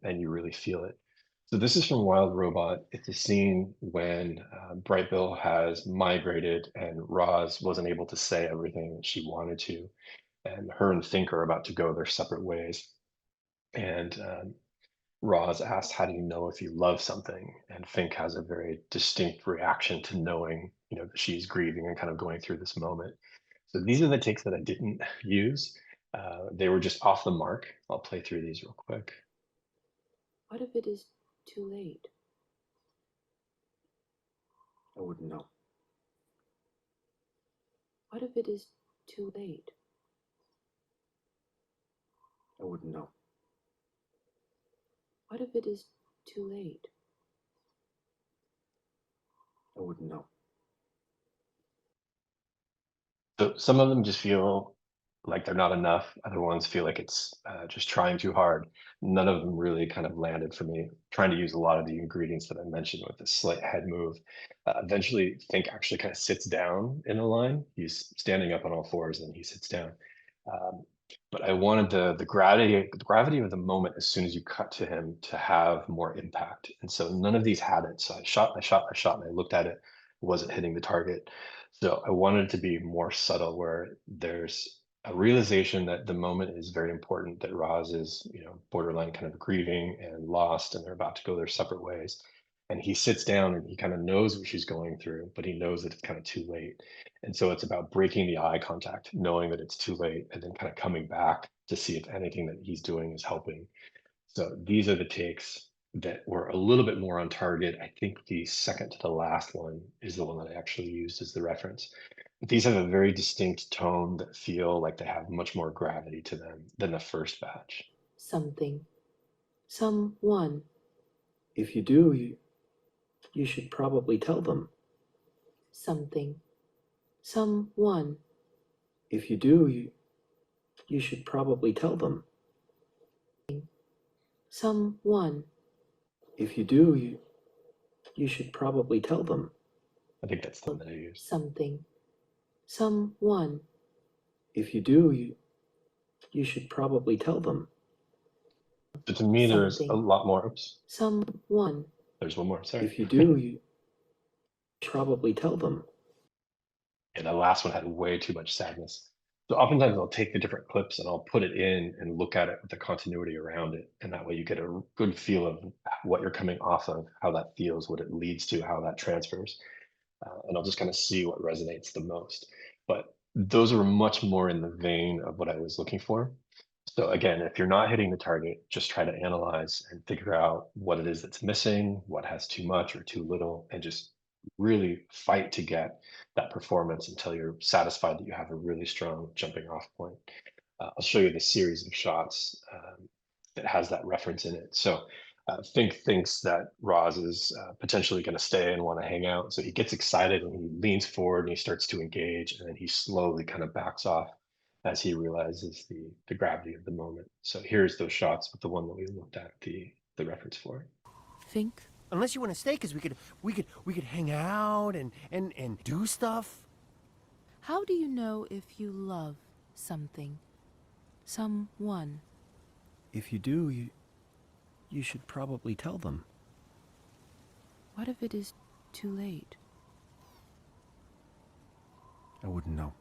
Speaker 2: And you really feel it. So this is from Wild Robot. It's a scene when Bright Bill has migrated and Roz wasn't able to say everything that she wanted to. And her and Think are about to go their separate ways. And Roz asks, how do you know if you love something? And Fink has a very distinct reaction to knowing, that she's grieving and kind of going through this moment. So these are the takes that I didn't use. They were just off the mark. I'll play through these real quick.
Speaker 7: What if it is too late? I wouldn't know. What if it is too late? I wouldn't know. What if it is too late? I wouldn't know.
Speaker 2: So some of them just feel like they're not enough. Other ones feel like it's just trying too hard. None of them really kind of landed for me. Trying to use a lot of the ingredients that I mentioned with the slight head move. Eventually, Think actually kind of sits down in a line. He's standing up on all fours and he sits down. But I wanted the gravity of the moment as soon as you cut to him to have more impact. And so none of these had it. So I shot, and I looked at it, wasn't hitting the target. So I wanted it to be more subtle, where there's a realization that the moment is very important, that Roz is, borderline kind of grieving and lost, and they're about to go their separate ways. And he sits down and he kind of knows what she's going through, but he knows that it's kind of too late. And so it's about breaking the eye contact, knowing that it's too late, and then kind of coming back to see if anything that he's doing is helping. So these are the takes that were a little bit more on target. I think the second to the last one is the one that I actually used as the reference. These have a very distinct tone that feel like they have much more gravity to them than the first batch.
Speaker 7: Something. Someone.
Speaker 8: If you do, you should probably tell them.
Speaker 7: Something. Someone.
Speaker 8: If you do, you should probably tell them.
Speaker 7: Someone.
Speaker 8: If you do, you should probably tell them.
Speaker 2: I think that's the one that I used.
Speaker 7: Something. Someone.
Speaker 8: If you do, you should probably tell them.
Speaker 2: But to me, there's a
Speaker 7: Something.
Speaker 2: lot more. Oops,
Speaker 7: Someone.
Speaker 2: there's one more. Sorry.
Speaker 8: If you do, you probably tell them.
Speaker 2: And the last one had way too much sadness. So oftentimes I'll take the different clips and I'll put it in and look at it with the continuity around it. And that way you get a good feel of what you're coming off of, how that feels, what it leads to, how that transfers. And I'll just kind of see what resonates the most. But those are much more in the vein of what I was looking for. So again, if you're not hitting the target, just try to analyze and figure out what it is that's missing, what has too much or too little, and just really fight to get that performance until you're satisfied that you have a really strong jumping off point. I'll show you the series of shots that has that reference in it. So Fink thinks that Roz is potentially going to stay and want to hang out. So he gets excited and he leans forward and he starts to engage, and then he slowly kind of backs off as he realizes the gravity of the moment. So here's those shots with the one that we looked at the reference for.
Speaker 7: Think.
Speaker 9: Unless you want to stay, because we could hang out and do stuff.
Speaker 7: How do you know if you love something? Someone.
Speaker 8: If you do, you should probably tell them.
Speaker 7: What if it is too late?
Speaker 8: I wouldn't know.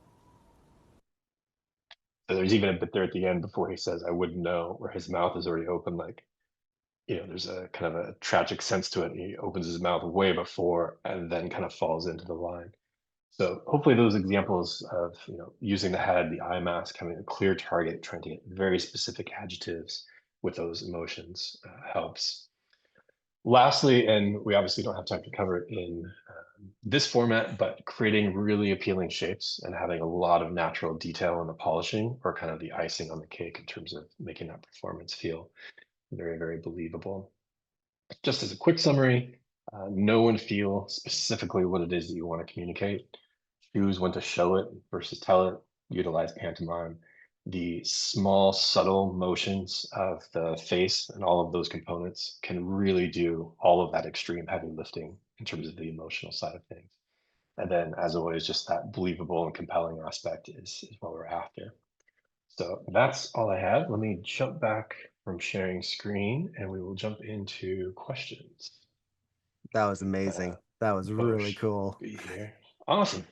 Speaker 2: So there's even a bit there at the end before he says, I wouldn't know, where his mouth is already open, like, there's a kind of a tragic sense to it. He opens his mouth way before and then kind of falls into the line. So hopefully those examples of using the head, the eye mask, having a clear target, trying to get very specific adjectives with those emotions helps. Lastly, and we obviously don't have time to cover it in this format, but creating really appealing shapes and having a lot of natural detail in the polishing, or kind of the icing on the cake in terms of making that performance feel very, very believable. Just as a quick summary, know and feel specifically what it is that you want to communicate. Choose when to show it versus tell it. Utilize pantomime. The small, subtle motions of the face and all of those components can really do all of that extreme heavy lifting in terms of the emotional side of things. And then, as always, just that believable and compelling aspect is what we're after. So that's all I have. Let me jump back from sharing screen and we will jump into questions.
Speaker 1: That was amazing. That was really
Speaker 2: Bosh
Speaker 1: cool.
Speaker 2: be here. Awesome.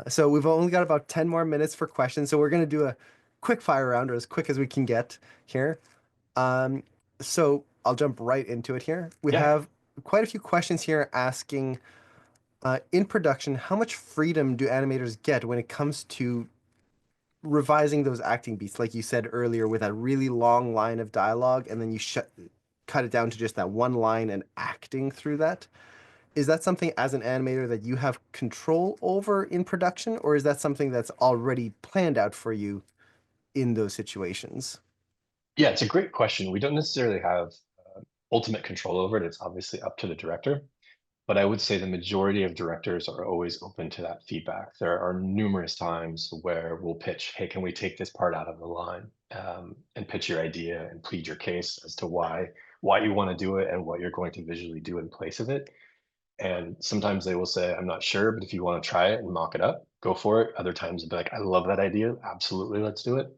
Speaker 1: So we've only got about 10 more minutes for questions. So we're going to do a quick fire round, or as quick as we can get here. So I'll jump right into it here. We
Speaker 2: Yeah.
Speaker 1: have quite a few questions here asking, in production, how much freedom do animators get when it comes to revising those acting beats? Like you said earlier, with a really long line of dialogue, and then you cut it down to just that one line and acting through that. Is that something as an animator that you have control over in production, or is that something that's already planned out for you in those situations?
Speaker 2: Yeah, it's a great question. We don't necessarily have ultimate control over it. It's obviously up to the director. But I would say the majority of directors are always open to that feedback. There are numerous times where we'll pitch, hey, can we take this part out of the line, and pitch your idea and plead your case as to why you want to do it and what you're going to visually do in place of it. And sometimes they will say, I'm not sure, but if you want to try it and mock it up, go for it. Other times they'll be like, I love that idea. Absolutely, let's do it.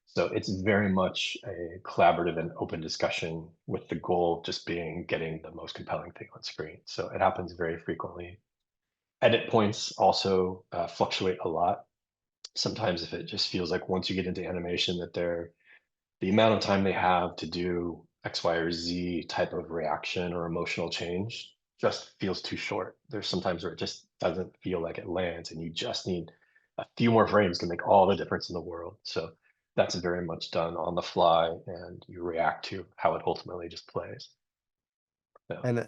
Speaker 2: So it's very much a collaborative and open discussion with the goal of just being getting the most compelling thing on screen. So it happens very frequently. Edit points also fluctuate a lot. Sometimes if it just feels like once you get into animation that the amount of time they have to do X, Y, or Z type of reaction or emotional change just feels too short. There's sometimes where it just doesn't feel like it lands and you just need a few more frames to make all the difference in the world. So that's very much done on the fly and you react to how it ultimately just plays. So,
Speaker 1: And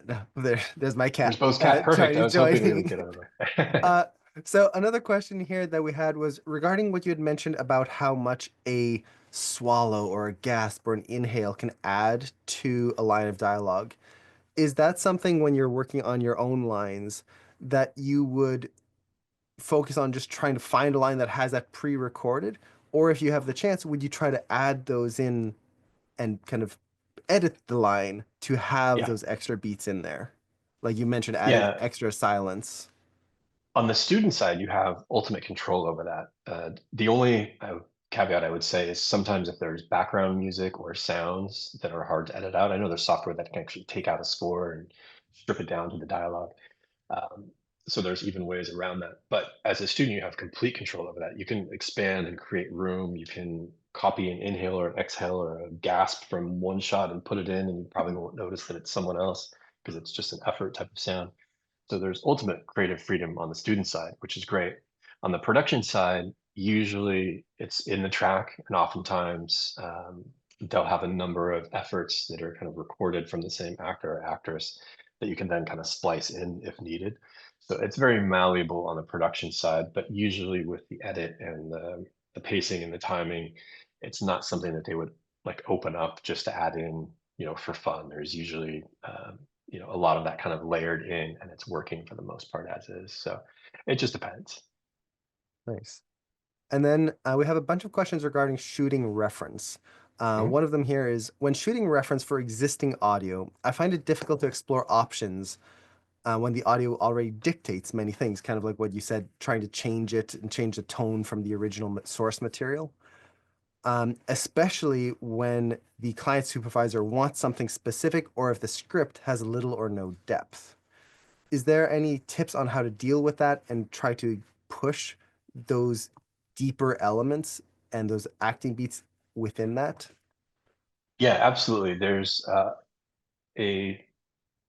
Speaker 1: there's my cat
Speaker 2: there's Bo's cat. Perfect.
Speaker 1: trying
Speaker 2: I
Speaker 1: to
Speaker 2: was hoping we would
Speaker 1: join.
Speaker 2: get over there.
Speaker 1: So another question here that we had was regarding what you had mentioned about how much a swallow or a gasp or an inhale can add to a line of dialogue. Is that something when you're working on your own lines that you would focus on just trying to find a line that has that pre-recorded? Or if you have the chance, would you try to add those in and kind of edit the line to have
Speaker 2: Yeah.
Speaker 1: those extra beats in there? Like you mentioned, adding
Speaker 2: Yeah.
Speaker 1: extra silence.
Speaker 2: On the student side, you have ultimate control over that. The only caveat I would say is sometimes if there's background music or sounds that are hard to edit out, I know there's software that can actually take out a score and strip it down to the dialogue. Um, so there's even ways around that. But as a student, you have complete control over that. You can expand and create room. You can copy an inhale or an exhale or a gasp from one shot and put it in, and you probably won't notice that it's someone else because it's just an effort type of sound. So there's ultimate creative freedom on the student side, which is great. On the production side, usually it's in the track, and oftentimes they'll have a number of efforts that are kind of recorded from the same actor or actress that you can then kind of splice in if needed. So it's very malleable on the production side, but usually with the edit and the pacing and the timing, it's not something that they would like open up just to add in, for fun. There's usually a lot of that kind of layered in and it's working for the most part as is. So it just depends.
Speaker 1: Nice. And then we have a bunch of questions regarding shooting reference.
Speaker 2: Mhm.
Speaker 1: One of them here is when shooting reference for existing audio, I find it difficult to explore options when the audio already dictates many things, kind of like what you said, trying to change it and change the tone from the original source material. Especially when the client supervisor wants something specific or if the script has little or no depth. Is there any tips on how to deal with that and try to push those deeper elements and those acting beats within that?
Speaker 2: Yeah, absolutely. There's a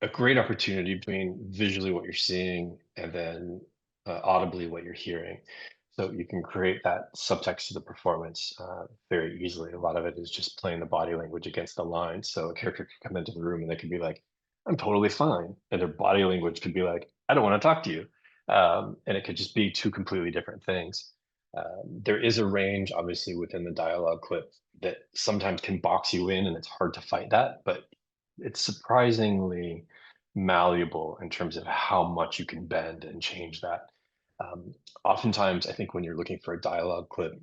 Speaker 2: a great opportunity between visually what you're seeing and then audibly what you're hearing. So you can create that subtext to the performance very easily. A lot of it is just playing the body language against the lines. So a character could come into the room and they could be like, I'm totally fine. And their body language could be like, I don't want to talk to you. And it could just be two completely different things. There is a range, obviously, within the dialogue clip that sometimes can box you in and it's hard to fight that. But it's surprisingly malleable in terms of how much you can bend and change that. Oftentimes, I think when you're looking for a dialogue clip,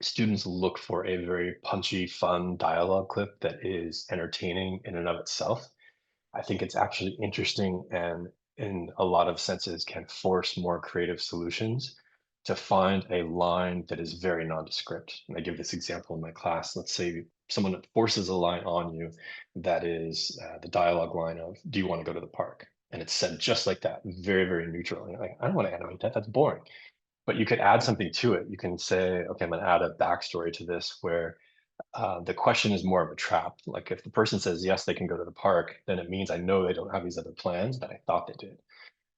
Speaker 2: students look for a very punchy, fun dialogue clip that is entertaining in and of itself. I think it's actually interesting and in a lot of senses can force more creative solutions to find a line that is very nondescript. And I give this example in my class. Let's say someone forces a line on you that is the dialogue line of, do you want to go to the park? And it's said just like that, very, very neutral. And you're like, I don't want to animate that. That's boring. But you could add something to it. You can say, okay, I'm going to add a backstory to this where the question is more of a trap. Like if the person says yes, they can go to the park, then it means I know they don't have these other plans that I thought they did.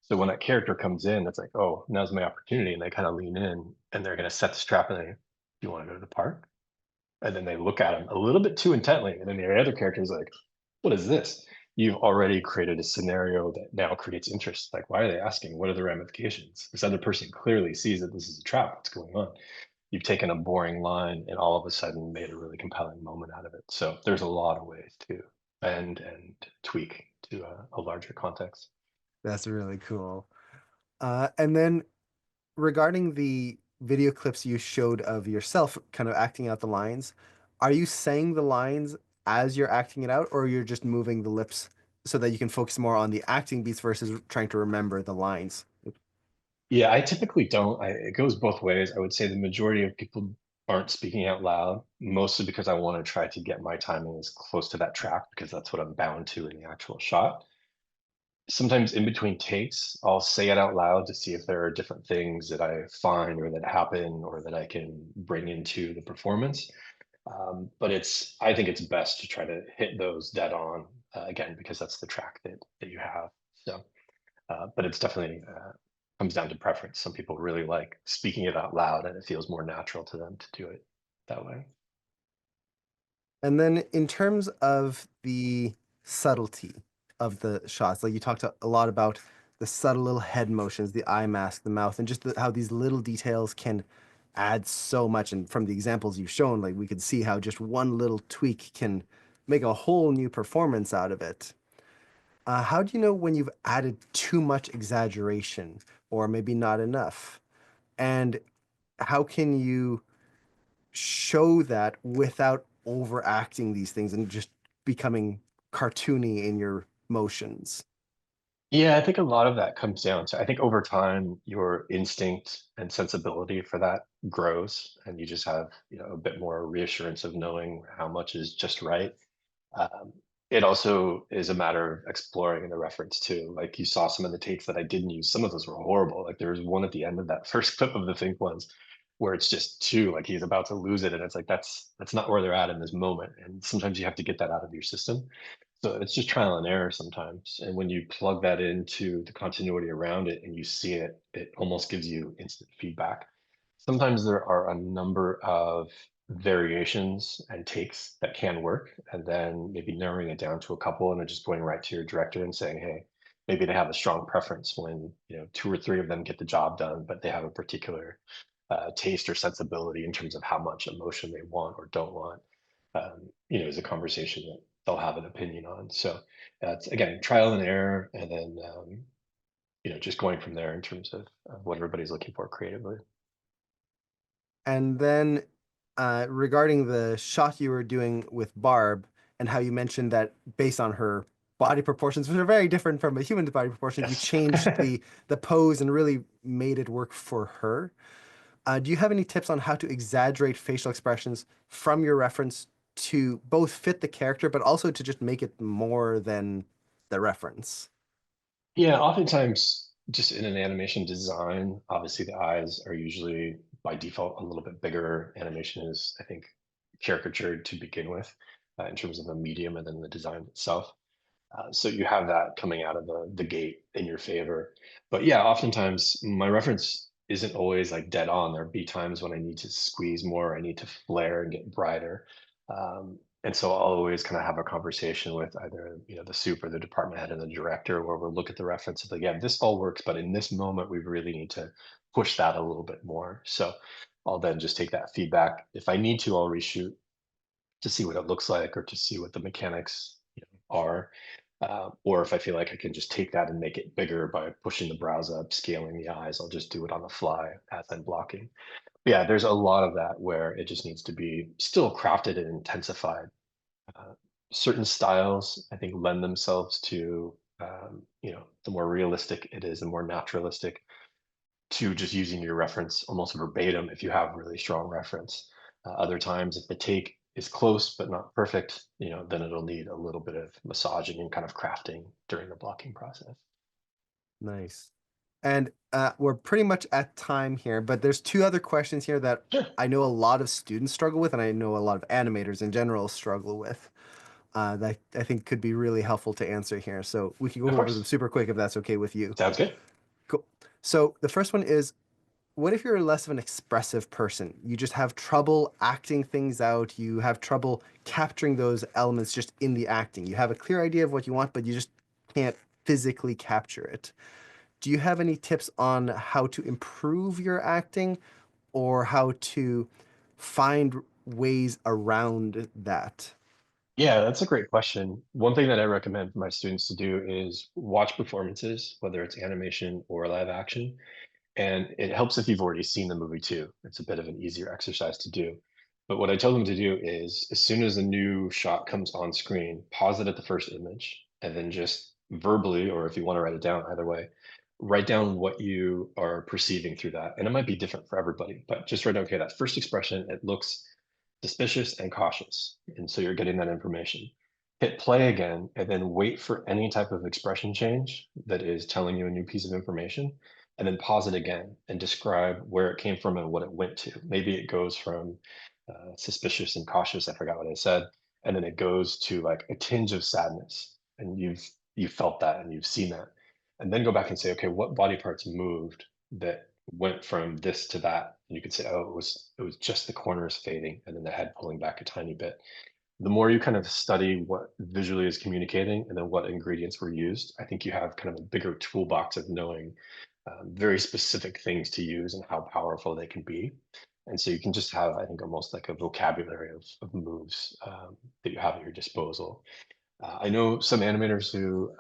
Speaker 2: So when that character comes in, it's like, oh, now's my opportunity, and they kind of lean in, and they're going to set this trap, and they, do you want to go to the park? And then they look at him a little bit too intently, and then the other character is like, what is this? You've already created a scenario that now creates interest. Like, why are they asking? What are the ramifications? This other person clearly sees that this is a trap. What's going on? You've taken a boring line and all of a sudden made a really compelling moment out of it. So there's a lot of ways to bend and tweak to a larger context.
Speaker 1: That's really cool. And then regarding the video clips you showed of yourself kind of acting out the lines, are you saying the lines as you're acting it out, or you're just moving the lips so that you can focus more on the acting beats versus trying to remember the lines?
Speaker 2: Yeah, I typically don't. It goes both ways. I would say the majority of people aren't speaking out loud, mostly because I want to try to get my timing as close to that track because that's what I'm bound to in the actual shot. Sometimes in between takes, I'll say it out loud to see if there are different things that I find or that happen or that I can bring into the performance. But I think it's best to try to hit those dead on again, because that's the track that you have. So, but it's definitely comes down to preference. Some people really like speaking it out loud and it feels more natural to them to do it that way.
Speaker 1: And then in terms of the subtlety of the shots, like you talked a lot about the subtle little head motions, the eye mask, the mouth, and just how these little details can add so much. And from the examples you've shown, like we could see how just one little tweak can make a whole new performance out of it. How do you know when you've added too much exaggeration or maybe not enough? And how can you show that without overacting these things and just becoming cartoony in your motions?
Speaker 2: Yeah, I think a lot of that comes down to, I think over time, your instinct and sensibility for that grows, and you just have, a bit more reassurance of knowing how much is just right. Um, it also is a matter of exploring the reference too. Like you saw some of the takes that I didn't use. Some of those were horrible. Like there was one at the end of that first clip of the Think ones where it's just too like he's about to lose it, and it's like that's not where they're at in this moment. And sometimes you have to get that out of your system. So it's just trial and error sometimes. And when you plug that into the continuity around it and you see it, it almost gives you instant feedback. Sometimes there are a number of variations and takes that can work, and then maybe narrowing it down to a couple and then just going right to your director and saying, hey, maybe they have a strong preference when, two or three of them get the job done, but they have a particular taste or sensibility in terms of how much emotion they want or don't want. Is a conversation that they'll have an opinion on. So it's again trial and error, and then just going from there in terms of what everybody's looking for creatively.
Speaker 1: And then regarding the shot you were doing with Barb and how you mentioned that based on her body proportions, which are very different from a human's body proportions, you
Speaker 2: Yes.
Speaker 1: changed the pose and really made it work for her. Do you have any tips on how to exaggerate facial expressions from your reference to both fit the character, but also to just make it more than the reference?
Speaker 2: Yeah, oftentimes just in an animation design, obviously the eyes are usually by default a little bit bigger. Animation is, I think, caricatured to begin with in terms of the medium and then the design itself. So you have that coming out of the gate in your favor. But yeah, oftentimes my reference isn't always like dead on. There'll be times when I need to squeeze more, I need to flare and get brighter. And so I'll always kind of have a conversation with either, the soup or the department head and the director where we'll look at the reference and like, yeah, this all works, but in this moment, we really need to push that a little bit more. So I'll then just take that feedback. If I need to, I'll reshoot to see what it looks like or to see what the mechanics are. Or if I feel like I can just take that and make it bigger by pushing the brows up, scaling the eyes, I'll just do it on the fly as I'm blocking. Yeah, there's a lot of that where it just needs to be still crafted and intensified certain styles, I think, lend themselves to, the more realistic it is, the more naturalistic to just using your reference almost verbatim if you have really strong reference. Other times, if the take is close but not perfect, then it'll need a little bit of massaging and kind of crafting during the blocking process.
Speaker 1: Nice. And we're pretty much at time here, but there's two other questions here that
Speaker 2: Sure,
Speaker 1: I know a lot of students struggle with, and I know a lot of animators in general struggle with. That I think could be really helpful to answer here. So we can go
Speaker 2: of
Speaker 1: over them
Speaker 2: course.
Speaker 1: super quick if that's okay with you.
Speaker 2: Sounds good.
Speaker 1: Cool. So the first one is, what if you're less of an expressive person? You just have trouble acting things out. You have trouble capturing those elements just in the acting. You have a clear idea of what you want, but you just can't physically capture it. Do you have any tips on how to improve your acting or how to find ways around that?
Speaker 2: Yeah, that's a great question. One thing that I recommend for my students to do is watch performances, whether it's animation or live action. And it helps if you've already seen the movie too. It's a bit of an easier exercise to do. But what I tell them to do is as soon as a new shot comes on screen, pause it at the first image and then just verbally, or if you want to write it down, either way, write down what you are perceiving through that. And it might be different for everybody, but just write, okay, that first expression, it looks suspicious and cautious. And so you're getting that information. Hit play again and then wait for any type of expression change that is telling you a new piece of information, and then pause it again and describe where it came from and what it went to. Maybe it goes from suspicious and cautious. I forgot what I said, and then it goes to like a tinge of sadness, and you've felt that and you've seen that, and then go back and say, okay, what body parts moved that went from this to that? And you could say, oh, it was just the corners fading, and then the head pulling back a tiny bit. The more you kind of study what visually is communicating and then what ingredients were used, I think you have kind of a bigger toolbox of knowing very specific things to use and how powerful they can be. And so you can just have, I think, almost like a vocabulary of moves that you have at your disposal. I know some animators who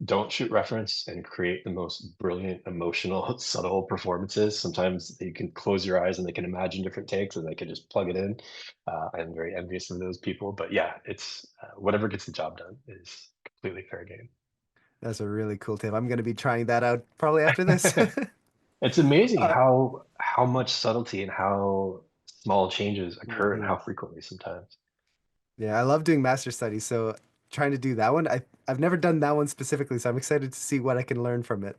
Speaker 2: don't shoot reference and create the most brilliant, emotional, subtle performances. Sometimes you can close your eyes and they can imagine different takes and they can just plug it in. I'm very envious of those people. But yeah, it's whatever gets the job done is completely fair game.
Speaker 1: That's a really cool tip. I'm going to be trying that out probably after this.
Speaker 2: It's amazing
Speaker 1: Uh,
Speaker 2: how much subtlety and how small changes occur and
Speaker 1: mhm.
Speaker 2: how frequently sometimes.
Speaker 1: Yeah, I love doing master studies, so trying to do that one. I've never done that one specifically, so I'm excited to see what I can learn from it.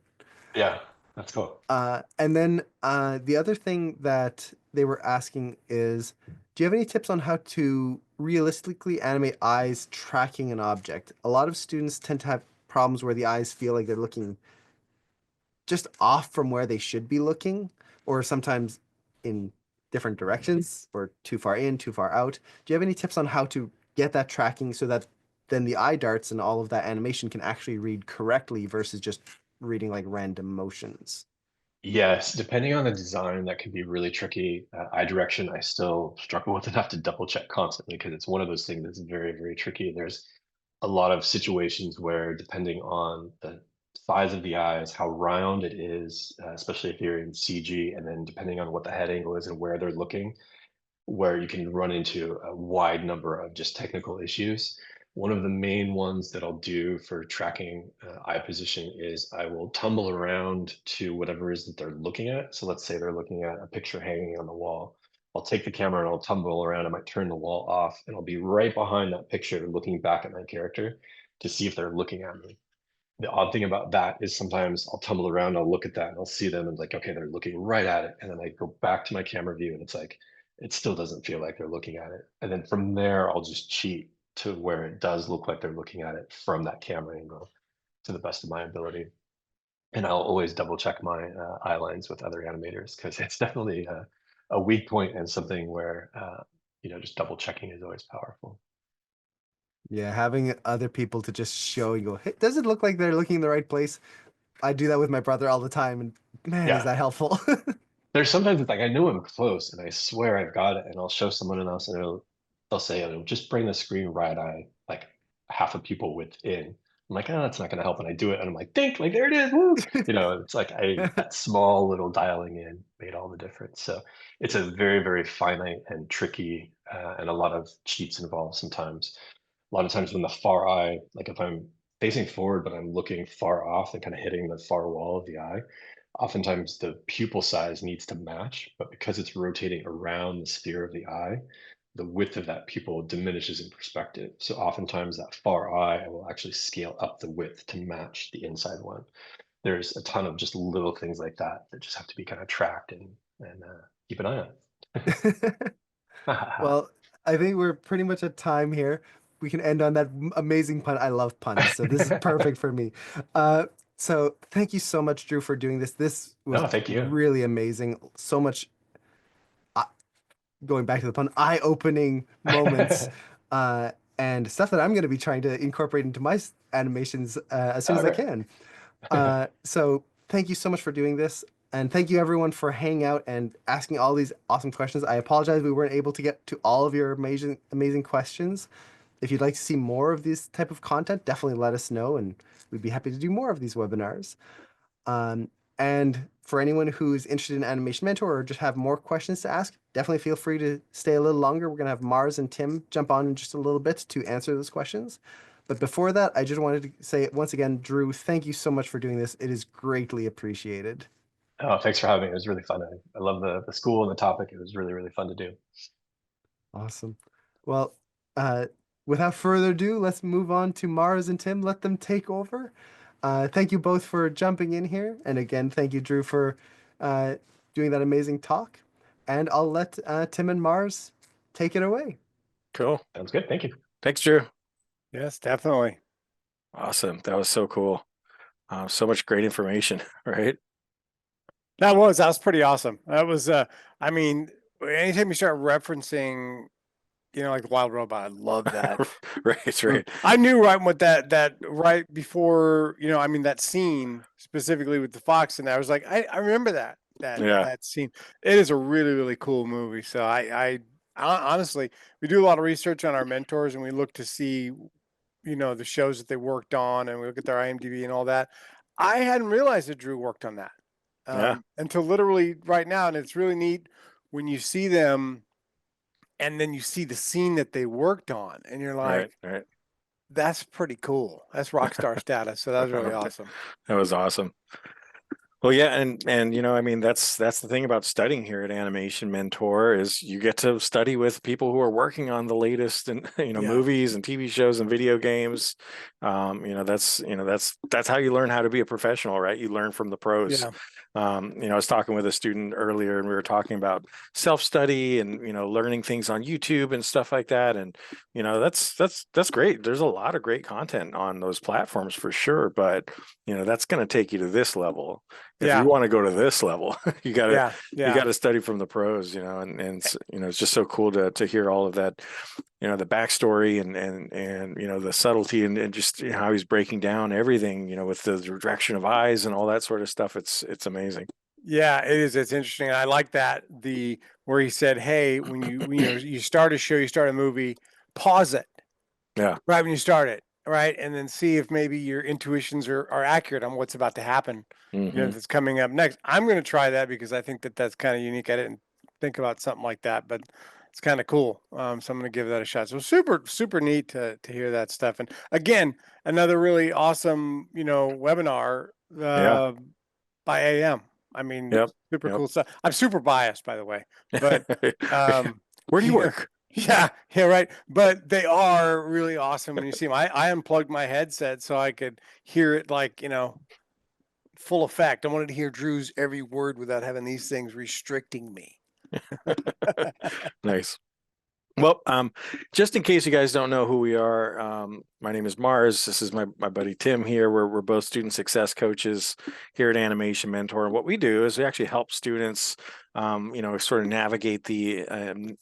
Speaker 2: Yeah, that's cool.
Speaker 1: And then the other thing that they were asking is, do you have any tips on how to realistically animate eyes tracking an object? A lot of students tend to have problems where the eyes feel like they're looking just off from where they should be looking, or sometimes in different directions, or too far in, too far out. Do you have any tips on how to get that tracking so that then the eye darts and all of that animation can actually read correctly versus just reading like random motions?
Speaker 2: Yes, depending on the design, that can be really tricky. Eye direction, I still struggle with enough to double check constantly because it's one of those things that's very, very tricky. There's a lot of situations where, depending on the size of the eyes, how round it is, especially if you're in CG, and then depending on what the head angle is and where they're looking, where you can run into a wide number of just technical issues. One of the main ones that I'll do for tracking eye position is I will tumble around to whatever it is that they're looking at. So let's say they're looking at a picture hanging on the wall. I'll take the camera and I'll tumble around. I might turn the wall off and I'll be right behind that picture looking back at my character to see if they're looking at me. The odd thing about that is sometimes I'll tumble around, I'll look at that and I'll see them and like, okay, they're looking right at it. And then I go back to my camera view and it's like, it still doesn't feel like they're looking at it. And then from there, I'll just cheat to where it does look like they're looking at it from that camera angle to the best of my ability. And I'll always double check my eye lines with other animators because it's definitely a weak point and something where, just double checking is always powerful.
Speaker 1: Yeah, having other people to just show you, go, hey, does it look like they're looking in the right place? I do that with my brother all the time, and man, is
Speaker 2: Yeah.
Speaker 1: that helpful.
Speaker 2: There's sometimes it's like I know I'm close and I swear I've got it, and I'll show someone else and they'll say, "Oh, just bring the screen right eye like half a pupil within." I'm like, "Oh, that's not gonna help." And I do it and I'm like, think like there it is. Woo! It's like that small little dialing in made all the difference. So it's a very, very finite and tricky and a lot of cheats involved sometimes. a lot of times when the far eye, like if I'm facing forward, but I'm looking far off and kind of hitting the far wall of the eye, oftentimes the pupil size needs to match, but because it's rotating around the sphere of the eye, the width of that pupil diminishes in perspective. So oftentimes that far eye will actually scale up the width to match the inside one. There's a ton of just little things like that that just have to be kind of tracked and keep an eye on.
Speaker 1: Well, I think we're pretty much at time here. We can end on that amazing pun. I love puns, so this is perfect for me. Uh, so thank you so much, Drew, for doing this. This was
Speaker 2: No, thank you.
Speaker 1: really amazing. So much, uh, going back to the pun, eye-opening moments, and stuff that I'm going to be trying to incorporate into my animations as soon as I
Speaker 2: Okay.
Speaker 1: can. So thank you so much for doing this. And thank you everyone for hanging out and asking all these awesome questions. I apologize we weren't able to get to all of your amazing questions. If you'd like to see more of this type of content, definitely let us know and we'd be happy to do more of these webinars. And for anyone who's interested in Animation Mentor or just have more questions to ask, definitely feel free to stay a little longer. We're going to have Mars and Tim jump on in just a little bit to answer those questions. But before that, I just wanted to say once again, Drew, thank you so much for doing this. It is greatly appreciated.
Speaker 2: Oh, thanks for having me. It was really fun. I love the school and the topic. It was really, really fun to do.
Speaker 1: Awesome. Well, without further ado, let's move on to Mars and Tim. Let them take over. Thank you both for jumping in here. And again, thank you, Drew, for doing that amazing talk. And I'll let Tim and Mars take it away.
Speaker 10: Cool.
Speaker 2: Sounds good. Thank you.
Speaker 10: Thanks, Drew.
Speaker 9: Yes, definitely.
Speaker 10: Awesome. That was so cool. So much great information, right?
Speaker 9: That was pretty awesome. That was, I mean, anytime you start referencing, like the Wild Robot, I love that.
Speaker 10: Right.
Speaker 9: I knew right what that right before, I mean, that scene specifically with the fox and I was like, I remember that scene. It is a really, really cool movie. So I honestly, we do a lot of research on our mentors and we look to see, the shows that they worked on and we look at their IMDb and all that. I hadn't realized that Drew worked on that. Until literally right now. And it's really neat when you see them and then you see the scene that they worked on and you're like,
Speaker 10: right.
Speaker 9: That's pretty cool. That's rock star status. So that was really awesome.
Speaker 10: That was awesome. Well, yeah, and I mean that's the thing about studying here at Animation Mentor is you get to study with people who are working on the latest and movies and TV shows and video games. That's how you learn how to be a professional, right? You learn from the pros.
Speaker 9: Yeah.
Speaker 10: I was talking with a student earlier and we were talking about self-study and learning things on YouTube and stuff like that. And that's great. There's a lot of great content on those platforms for sure, but that's going to take you to this level. If you want to go to this level, you gotta study from the pros, and it's just so cool to hear all of that, the backstory and the subtlety and just how he's breaking down everything, with the direction of eyes and all that sort of stuff. It's amazing.
Speaker 9: Yeah, it is. It's interesting. I like that where he said, hey, when you start a show, you start a movie, pause it.
Speaker 10: Yeah.
Speaker 9: Right when you start it. Right. And then see if maybe your intuitions are accurate on what's about to happen.
Speaker 10: Mm-hmm.
Speaker 9: That's coming up next. I'm going to try that because I think that's kind of unique. I didn't think about something like that, but it's kind of cool. So I'm going to give that a shot. So super, super neat to hear that stuff. And again, another really awesome, webinar by AM. I mean, super cool stuff. I'm super biased, by the way, but
Speaker 10: where do you work?
Speaker 9: Yeah, right. But they are really awesome when you see them. I unplugged my headset so I could hear it like, full effect. I wanted to hear Drew's every word without having these things restricting me.
Speaker 10: Nice. Well, just in case you guys don't know who we are, my name is Mars. This is my buddy Tim here. We're both student success coaches here at Animation Mentor. And what we do is we actually help students, sort of navigate the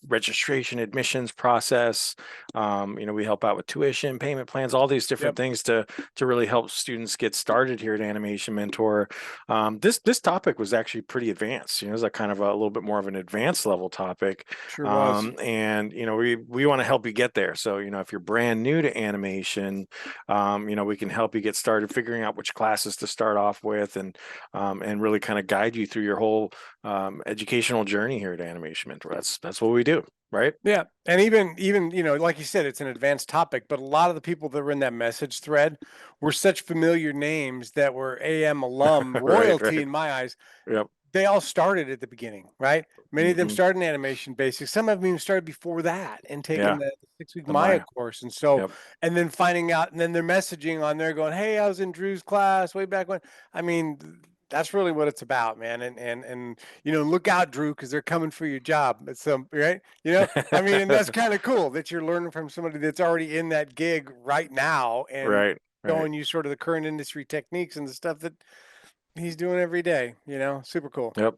Speaker 10: registration admissions process. We help out with tuition, payment plans, all these different things to really help students get started here at Animation Mentor. This topic was actually pretty advanced. It was a kind of a little bit more of an advanced level topic.
Speaker 9: Sure was.
Speaker 10: And we want to help you get there. So if you're brand new to animation, we can help you get started figuring out which classes to start off with and really kind of guide you through your whole educational journey here at Animation Mentor. That's what we do, right?
Speaker 9: Yeah. And even, you know, like you said, it's an advanced topic, but a lot of the people that were in that message thread were such familiar names that were AM alum
Speaker 10: Right,
Speaker 9: royalty
Speaker 10: right.
Speaker 9: in my eyes.
Speaker 10: Yep.
Speaker 9: They all started at the beginning, right? Many of them
Speaker 10: Mhm.
Speaker 9: started in animation basics. Some of them even started before that and taking
Speaker 10: Yeah.
Speaker 9: the 6-week
Speaker 10: The
Speaker 9: Maya
Speaker 10: Maya.
Speaker 9: course. And so,
Speaker 10: Yep.
Speaker 9: and then finding out, and then they're messaging on there going, "Hey, I was in Drew's class way back when." I mean, that's really what it's about, man. And you know, look out, Drew, because they're coming for your job. It's right, you know. I mean, and that's kind of cool that you're learning from somebody that's already in that gig right now and
Speaker 10: Right. Right.
Speaker 9: showing you sort of the current industry techniques and the stuff that he's doing every day. You know, super cool.
Speaker 10: Yep.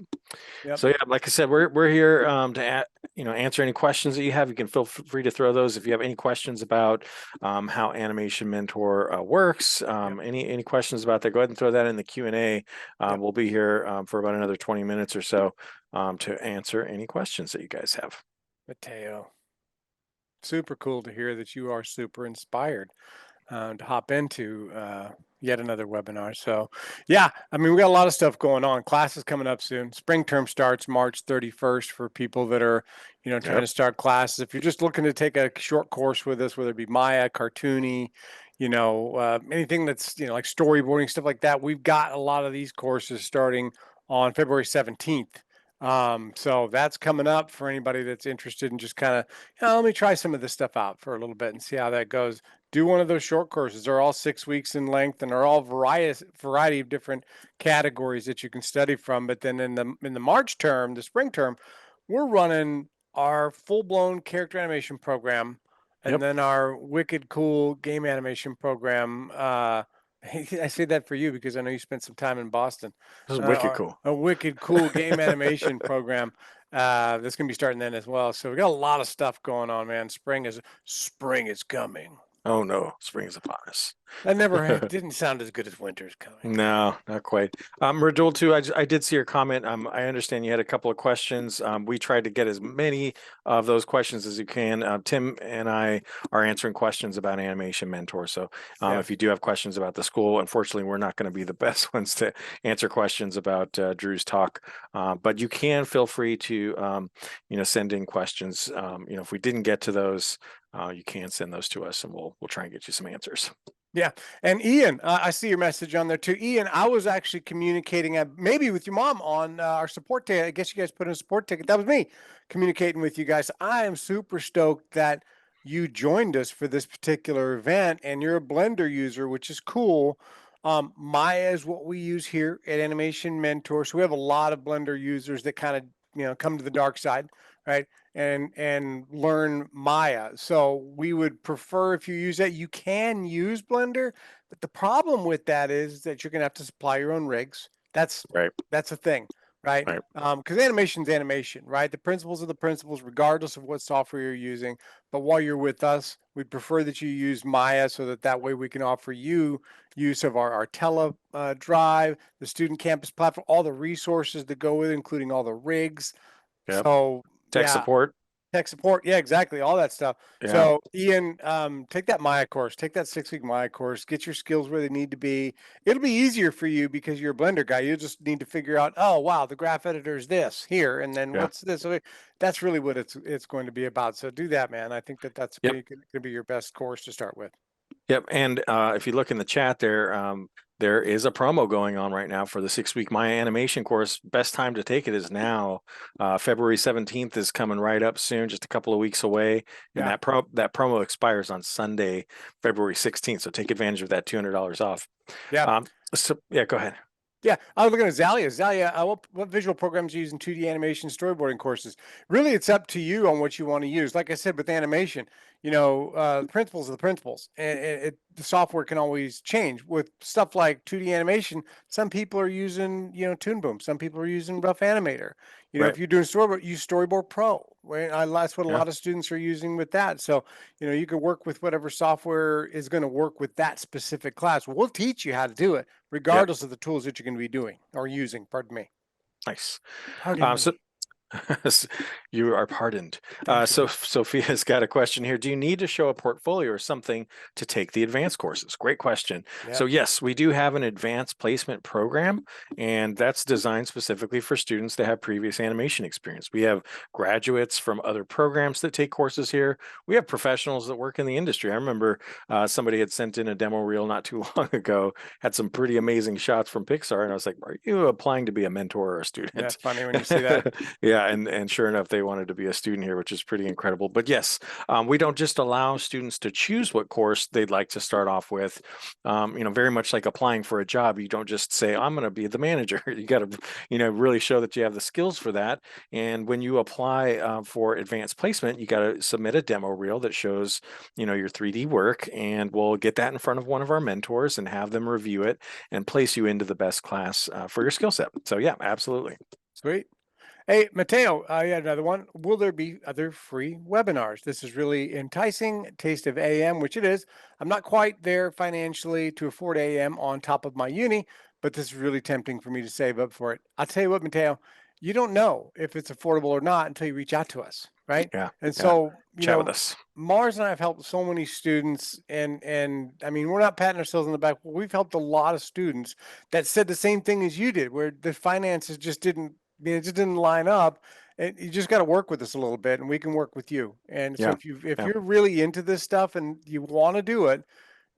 Speaker 9: Yep.
Speaker 10: So yeah, like I said, we're here to answer any questions that you have. You can feel free to throw those. If you have any questions about how Animation Mentor works, any questions about that, go ahead and throw that in the Q&A. We'll be here for about another 20 minutes or so to answer any questions that you guys have.
Speaker 9: Mateo, super cool to hear that you are super inspired to hop into yet another webinar. So yeah, I mean, we got a lot of stuff going on. Classes coming up soon. Spring term starts March 31st for people that are, you know, trying to start classes. If you're just looking to take a short course with us, whether it be Maya, Cartoony, you know, anything that's, you know, like storyboarding, stuff like that, we've got a lot of these courses starting on February 17th. So that's coming up for anybody that's interested in just kind of, you know, let me try some of this stuff out for a little bit and see how that goes. Do one of those short courses. They're all 6 weeks in length and are all variety of different categories that you can study from. But then in the March term, the spring term, we're running our full-blown character animation program and then our wicked cool game animation program. I say that for you because I know you spent some time in Boston.
Speaker 10: This is wicked cool.
Speaker 9: A wicked cool game animation program that's going to be starting then as well. So we got a lot of stuff going on, man. Spring is coming.
Speaker 10: Oh no, spring is upon us.
Speaker 9: That didn't sound as good as winter's coming.
Speaker 10: No, not quite. Rajul too, I did see your comment. I understand you had a couple of questions. We tried to get as many of those questions as you can. Tim and I are answering questions about Animation Mentor. So if you do have questions about the school, unfortunately, we're not going to be the best ones to answer questions about Drew's talk. But you can feel free to, send in questions. If we didn't get to those, you can send those to us and we'll try and get you some answers.
Speaker 9: Yeah. And Ian, I see your message on there too. Ian, I was actually communicating maybe with your mom on our support ticket. I guess you guys put in a support ticket. That was me communicating with you guys. I am super stoked that you joined us for this particular event and you're a Blender user, which is cool. Maya is what we use here at Animation Mentor. So we have a lot of Blender users that kind of, come to the dark side, right? And learn Maya. So we would prefer if you use that, you can use Blender, but the problem with that is that you're going to have to supply your own rigs. That's a thing, right? Because animation's animation, right? The principles are the principles, regardless of what software you're using. But while you're with us, we'd prefer that you use Maya so that way we can offer you use of our tele drive, the student campus platform, all the resources that go with it, including all the rigs. So
Speaker 10: Tech support.
Speaker 9: Tech support. Yeah, exactly. All that stuff.
Speaker 10: Yeah.
Speaker 9: So Ian, take that Maya course, take that 6-week Maya course, get your skills where they need to be. It'll be easier for you because you're a Blender guy. You just need to figure out, oh, wow, the graph editor is this here. And then what's this? So that's really what it's going to be about. So do that, man. I think that's going to be your best course to start with.
Speaker 10: Yep. And if you look in the chat there, there is a promo going on right now for the 6-week Maya animation course. Best time to take it is now. February 17th is coming right up soon, just a couple of weeks away. And that promo expires on Sunday, February 16th. So take advantage of that $200 off.
Speaker 9: Yeah.
Speaker 10: Go ahead.
Speaker 9: Yeah, I was looking at Zalia. Zalia, what visual programs you use in 2D animation storyboarding courses? Really, it's up to you on what you want to use. Like I said, with animation, the principles are the principles, and the software can always change. With stuff like 2D animation, some people are using, Toon Boom. Some people are using Rough Animator. If you're doing storyboard, use Storyboard Pro. Right? That's what a lot of students are using with that. So, you can work with whatever software is going to work with that specific class. We'll teach you how to do it, regardless of the tools that you're going to be doing or using. Pardon me.
Speaker 10: Nice.
Speaker 9: Pardon me.
Speaker 10: You are pardoned.
Speaker 9: Thank
Speaker 10: So
Speaker 9: you.
Speaker 10: Sophia's got a question here. Do you need to show a portfolio or something to take the advanced courses? Great question. So
Speaker 9: Yep.
Speaker 10: yes, we do have an advanced placement program, and that's designed specifically for students that have previous animation experience. We have graduates from other programs that take courses here. We have professionals that work in the industry. I remember somebody had sent in a demo reel not too long ago, had some pretty amazing shots from Pixar, and I was like, "Are you applying to be a mentor or a student?"
Speaker 9: Yeah, it's funny when you see that.
Speaker 10: Yeah, and sure enough, they wanted to be a student here, which is pretty incredible. But yes, we don't just allow students to choose what course they'd like to start off with. Very much like applying for a job, you don't just say, "I'm going to be the manager." You got to, really show that you have the skills for that. And when you apply for advanced placement, you got to submit a demo reel that shows, your 3D work, and we'll get that in front of one of our mentors and have them review it and place you into the best class for your skill set. So yeah, absolutely.
Speaker 9: Sweet. Hey, Mateo, you had another one. Will there be other free webinars? This is really enticing. Taste of AM, which it is. I'm not quite there financially to afford AM on top of my uni, but this is really tempting for me to save up for it. I'll tell you what, Mateo, you don't know if it's affordable or not until you reach out to us, right?
Speaker 10: Yeah,
Speaker 9: And
Speaker 10: yeah.
Speaker 9: so,
Speaker 10: Chat with us.
Speaker 9: Mars and I have helped so many students, and I mean, we're not patting ourselves on the back, but we've helped a lot of students that said the same thing as you did, where the finances just didn't, it just didn't line up. And you just got to work with us a little bit, and we can work with you. And so
Speaker 10: Yeah,
Speaker 9: if
Speaker 10: yeah.
Speaker 9: you're really into this stuff and you want to do it,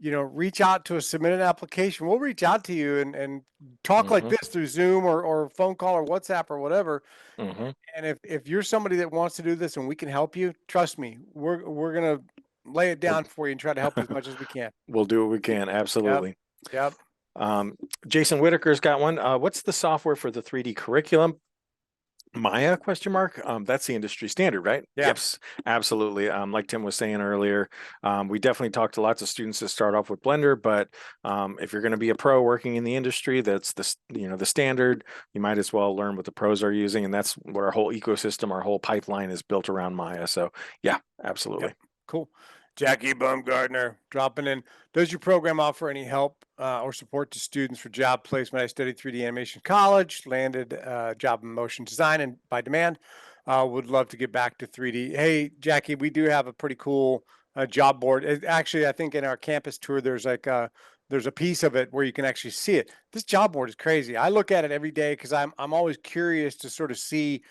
Speaker 9: reach out to us, submit an application. We'll reach out to you and talk like
Speaker 10: Mm-hmm.
Speaker 9: this through Zoom or phone call or WhatsApp or whatever.
Speaker 10: Mm-hmm.
Speaker 9: And if you're somebody that wants to do this and we can help you, trust me, we're gonna lay it
Speaker 10: We'll,
Speaker 9: down for you and try to help you as much as we can.
Speaker 10: we'll do what we can.
Speaker 9: Yep.
Speaker 10: Absolutely.
Speaker 9: Yep.
Speaker 10: Jason Whitaker's got one. What's the software for the 3D curriculum? Maya question mark. That's the industry standard, right?
Speaker 9: Yeah.
Speaker 10: Yes, absolutely. Like Tim was saying earlier, we definitely talk to lots of students that start off with Blender, but if you're going to be a pro working in the industry, that's the standard. You might as well learn what the pros are using, and that's what our whole ecosystem, our whole pipeline is built around Maya. So yeah, absolutely.
Speaker 9: Yep. Cool. Jackie Baumgartner dropping in. Does your program offer any help or support to students for job placement? I studied 3D animation in college, landed a job in motion design and by demand. Would love to get back to 3D. Hey, Jackie, we do have a pretty cool job board. Actually, I think in our campus tour, there's there's a piece of it where you can actually see it. This job board is crazy. I look at it every day because I'm always curious to sort of see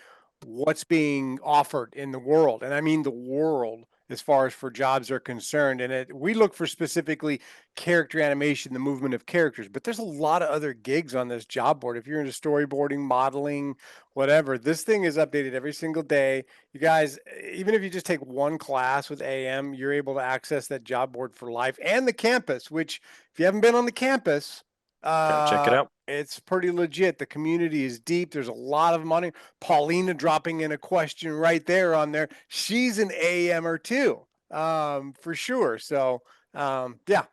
Speaker 9: what's being offered in the world. And I mean the world as far as for jobs are concerned. And we look for specifically character animation, the movement of characters, but there's a lot of other gigs on this job board. If you're into storyboarding, modeling, whatever, this thing is updated every single day. You guys, even if you just take one class with AM, you're able to access that job board for life and the campus, which if you haven't been on the campus,
Speaker 10: Gotta check it out.
Speaker 9: it's pretty legit. The community is deep. There's a lot of money. Paulina dropping in a question right there on there. She's an AMer too, for sure. So, yeah.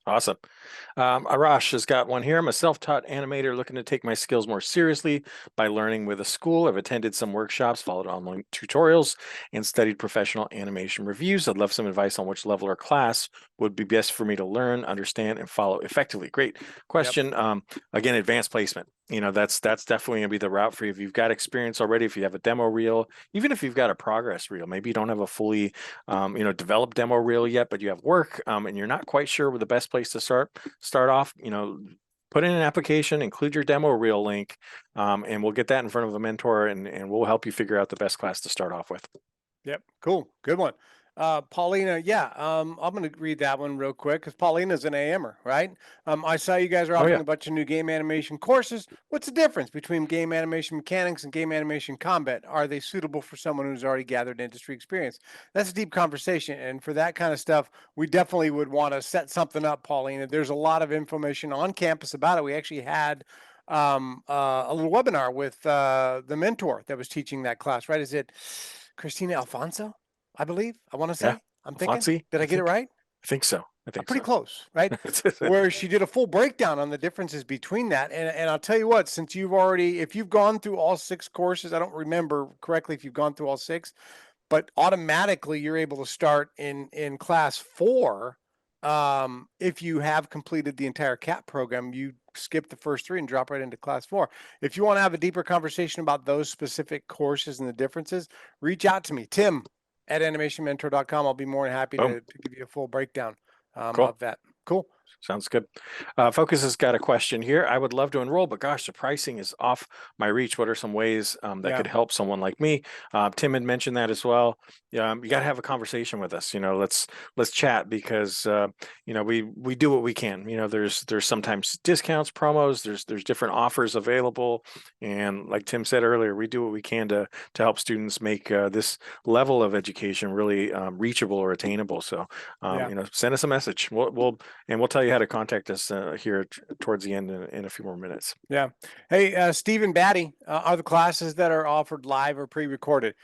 Speaker 10: Awesome. Arash has got one here. I'm a self-taught animator looking to take my skills more seriously by learning with a school. I've attended some workshops, followed online tutorials, and studied professional animation reviews. I'd love some advice on which level or class would be best for me to learn, understand, and follow effectively. Great question. Yep. Again, advanced placement. That's definitely gonna be the route for you. If you've got experience already, if you have a demo reel, even if you've got a progress reel, maybe you don't have a fully, developed demo reel yet, but you have work, and you're not quite sure where the best place to start off, put in an application, include your demo reel link, and we'll get that in front of a mentor and we'll help you figure out the best class to start off with.
Speaker 9: Yep. Cool. Good one. Paulina, yeah, I'm going to read that one real quick because Paulina's an AMer, right? I saw you guys are offering a bunch of new game animation courses. What's the difference between game animation mechanics and game animation combat? Are they suitable for someone who's already gathered industry experience? That's a deep conversation. And for that kind of stuff, we definitely would want to set something up, Paulina. There's a lot of information on campus about it. We actually had a little webinar with the mentor that was teaching that class, right? Is it Christina Alfonso? I believe, I want to say, I'm thinking,
Speaker 10: Fonzie,
Speaker 9: did I get it right?
Speaker 10: I think so.
Speaker 9: I'm pretty close, right? Where she did a full breakdown on the differences between that. And I'll tell you what, since if you've gone through all 6 courses, I don't remember correctly if you've gone through all 6, but automatically you're able to start in class 4 If you have completed the entire CAP program, you skip the first 3 and drop right into class 4. If you want to have a deeper conversation about those specific courses and the differences, reach out to me, Tim at animationmentor.com. I'll be more than happy
Speaker 10: Boom.
Speaker 9: to give you a full breakdown
Speaker 10: Cool.
Speaker 9: of that. Cool.
Speaker 10: Sounds good. Focus has got a question here. I would love to enroll, but gosh, the pricing is off my reach. What are some ways that could help someone like me? Tim had mentioned that as well. You got to have a conversation with us. Let's chat because we do what we can. There's sometimes discounts, promos. There's different offers available, and like Tim said earlier, we do what we can to help students make this level of education really reachable or attainable. So send us a message. We'll tell you how to contact us here towards the end in a few more minutes.
Speaker 9: Yeah. Hey, Stephen Batty, are the classes that are offered live or pre-recorded?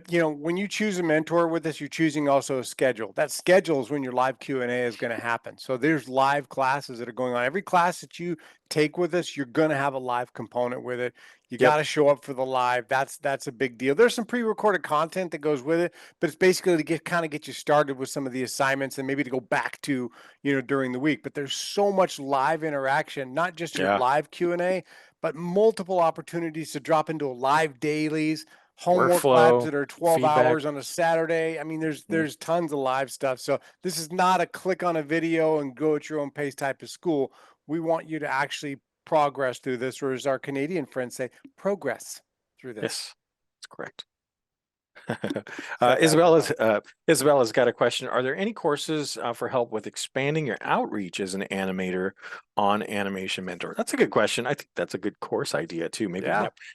Speaker 9: When you choose a mentor with us, you're choosing also a schedule. That schedule is when your live Q&A is going to happen. So there's live classes that are going on. Every class that you take with us, you're going to have a live component with it. You got to show up for the live. That's a big deal. There's some pre-recorded content that goes with it, but it's basically to get you started with some of the assignments and maybe to go back to, during the week. But there's so much live interaction, not just your live Q&A, but multiple opportunities to drop into live dailies, homework labs that are 12 hours on a Saturday. I mean, there's tons of live stuff. So this is not a click on a video and go at your own pace type of school. We want you to actually progress through this, or as our Canadian friends say, progress through this.
Speaker 10: Yes, that's correct. Isabella's got a question. Are there any courses for help with expanding your outreach as an animator on Animation Mentor? That's a good question. I think that's a good course idea too. Maybe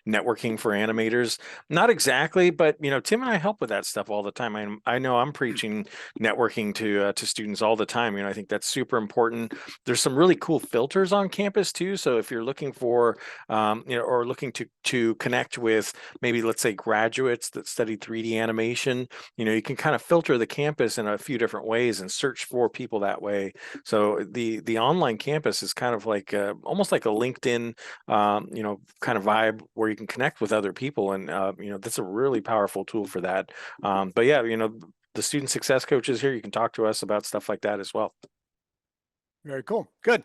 Speaker 10: networking for animators. Not exactly, but Tim and I help with that stuff all the time. I know I'm preaching networking to students all the time. I think that's super important. There's some really cool filters on campus too. So if you're looking for or looking to connect with maybe, let's say, graduates that study 3D animation, you can kind of filter the campus in a few different ways and search for people that way. So the online campus is kind of like almost like a LinkedIn kind of vibe where you can connect with other people, and that's a really powerful tool for that. But yeah, the student success coaches here, you can talk to us about stuff like that as well.
Speaker 9: Very cool. Good.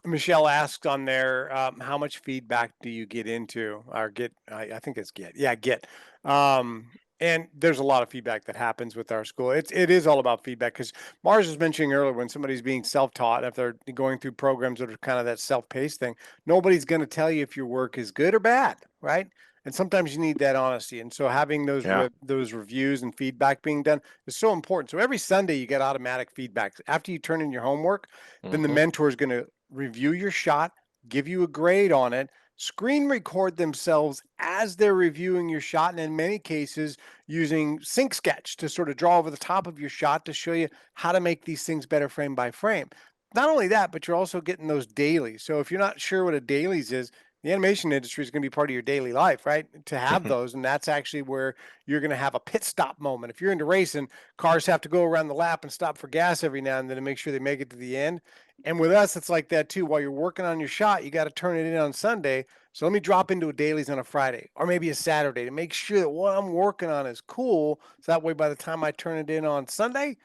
Speaker 9: Michelle asked on there, how much feedback do you get into or get? I think it's get. Yeah, get. And there's a lot of feedback that happens with our school. It is all about feedback, because Mars was mentioning earlier, when somebody's being self-taught, if they're going through programs that are kind of that self-paced thing, nobody's going to tell you if your work is good or bad, right? And sometimes you need that honesty. And so having those those reviews and feedback being done is so important. So every Sunday you get automatic feedback. After you turn in your homework, then the mentor is going to review your shot, give you a grade on it, screen record themselves as they're reviewing your shot, and in many cases using Sync Sketch to sort of draw over the top of your shot to show you how to make these things better frame by frame. Not only that, but you're also getting those dailies. So if you're not sure what a dailies is, the animation industry is going to be part of your daily life, right? To have those. And that's actually where you're going to have a pit stop moment. If you're into racing, cars have to go around the lap and stop for gas every now and then to make sure they make it to the end. And with us, it's like that too. While you're working on your shot, you got to turn it in on Sunday. So let me drop into a dailies on a Friday or maybe a Saturday to make sure that what I'm working on is cool. So that way, by the time I turn it in on Sunday,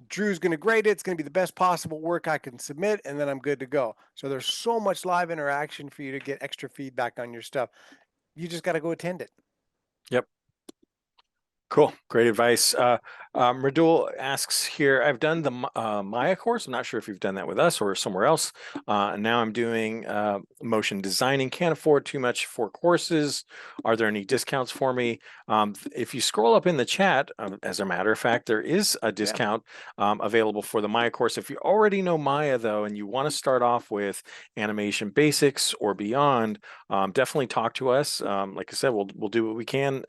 Speaker 9: Drew's going to grade it. It's going to be the best possible work I can submit, and then I'm good to go. So there's so much live interaction for you to get extra feedback on your stuff. You just got to go attend it.
Speaker 10: Yep. Cool. Great advice. Radul asks here, I've done the Maya course. I'm not sure if you've done that with us or somewhere else. And now I'm doing motion designing. Can't afford too much for courses. Are there any discounts for me? If you scroll up in the chat, as a matter of fact, there is a discount available for the Maya course. If you already know Maya, though, and you want to start off with animation basics or beyond, definitely talk to us. Like I said, we'll do what we can.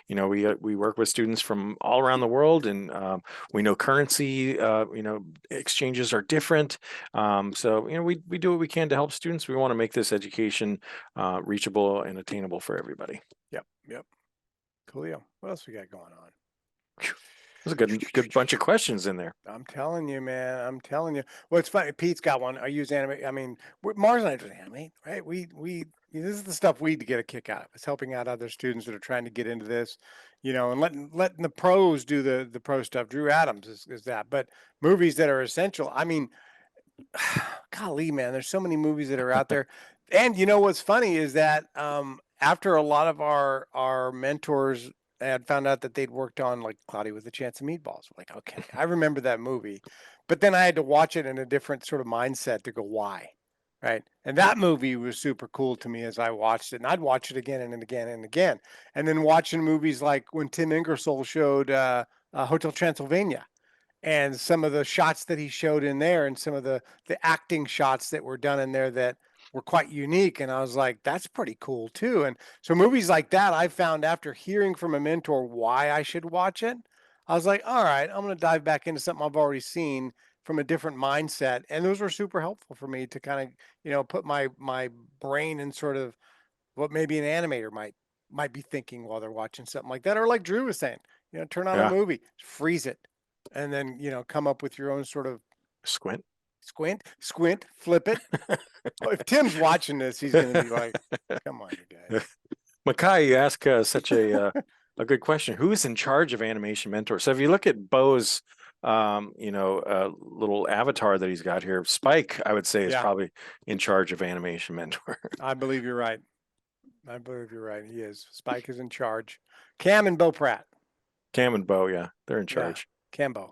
Speaker 10: We work with students from all around the world, and we know currency exchanges are different. So we do what we can to help students. We want to make this education reachable and attainable for everybody.
Speaker 9: Yep. Coolio. What else we got going on?
Speaker 10: There's a good bunch of questions in there.
Speaker 9: I'm telling you, man. I'm telling you. Well, it's funny. Pete's got one. I use animate. I mean, Mars and I just animate, right? We this is the stuff we get a kick out of. It's helping out other students that are trying to get into this. you know, and letting the pros do the pro stuff. Drew Adams is that, but movies that are essential. I mean, golly, man, there's so many movies that are out there. And you know what's funny is that after a lot of our mentors had found out that they'd worked on like Cloudy with a Chance of Meatballs, we're like, okay, I remember that movie, but then I had to watch it in a different sort of mindset to go, why, right? And that movie was super cool to me as I watched it, and I'd watch it again and again and again. And then watching movies like when Tim Ingersoll showed Hotel Transylvania, and some of the shots that he showed in there and some of the acting shots that were done in there that were quite unique. And I was like, that's pretty cool too. And so movies like that, I found after hearing from a mentor why I should watch it, I was like, all right, I'm going to dive back into something I've already seen from a different mindset. And those were super helpful for me to kind of, you know, put my brain in sort of what maybe an animator might be thinking while they're watching something like that. Or like Drew was saying, you know, turn on a movie, freeze it, and then, you know, come up with your own sort of
Speaker 10: Squint,
Speaker 9: flip it. If Tim's watching this, he's going to be like, come on, you guys.
Speaker 10: Makai, you ask such a good question. Who is in charge of Animation Mentor? So if you look at Bo's, you know, little avatar that he's got here, Spike, I would say is probably in charge of Animation Mentor.
Speaker 9: I believe you're right. I believe you're right. He is. Spike is in charge. Cam and Bo Pratt.
Speaker 10: Cam and Bo, yeah, they're in charge.
Speaker 9: Yeah, Cambo.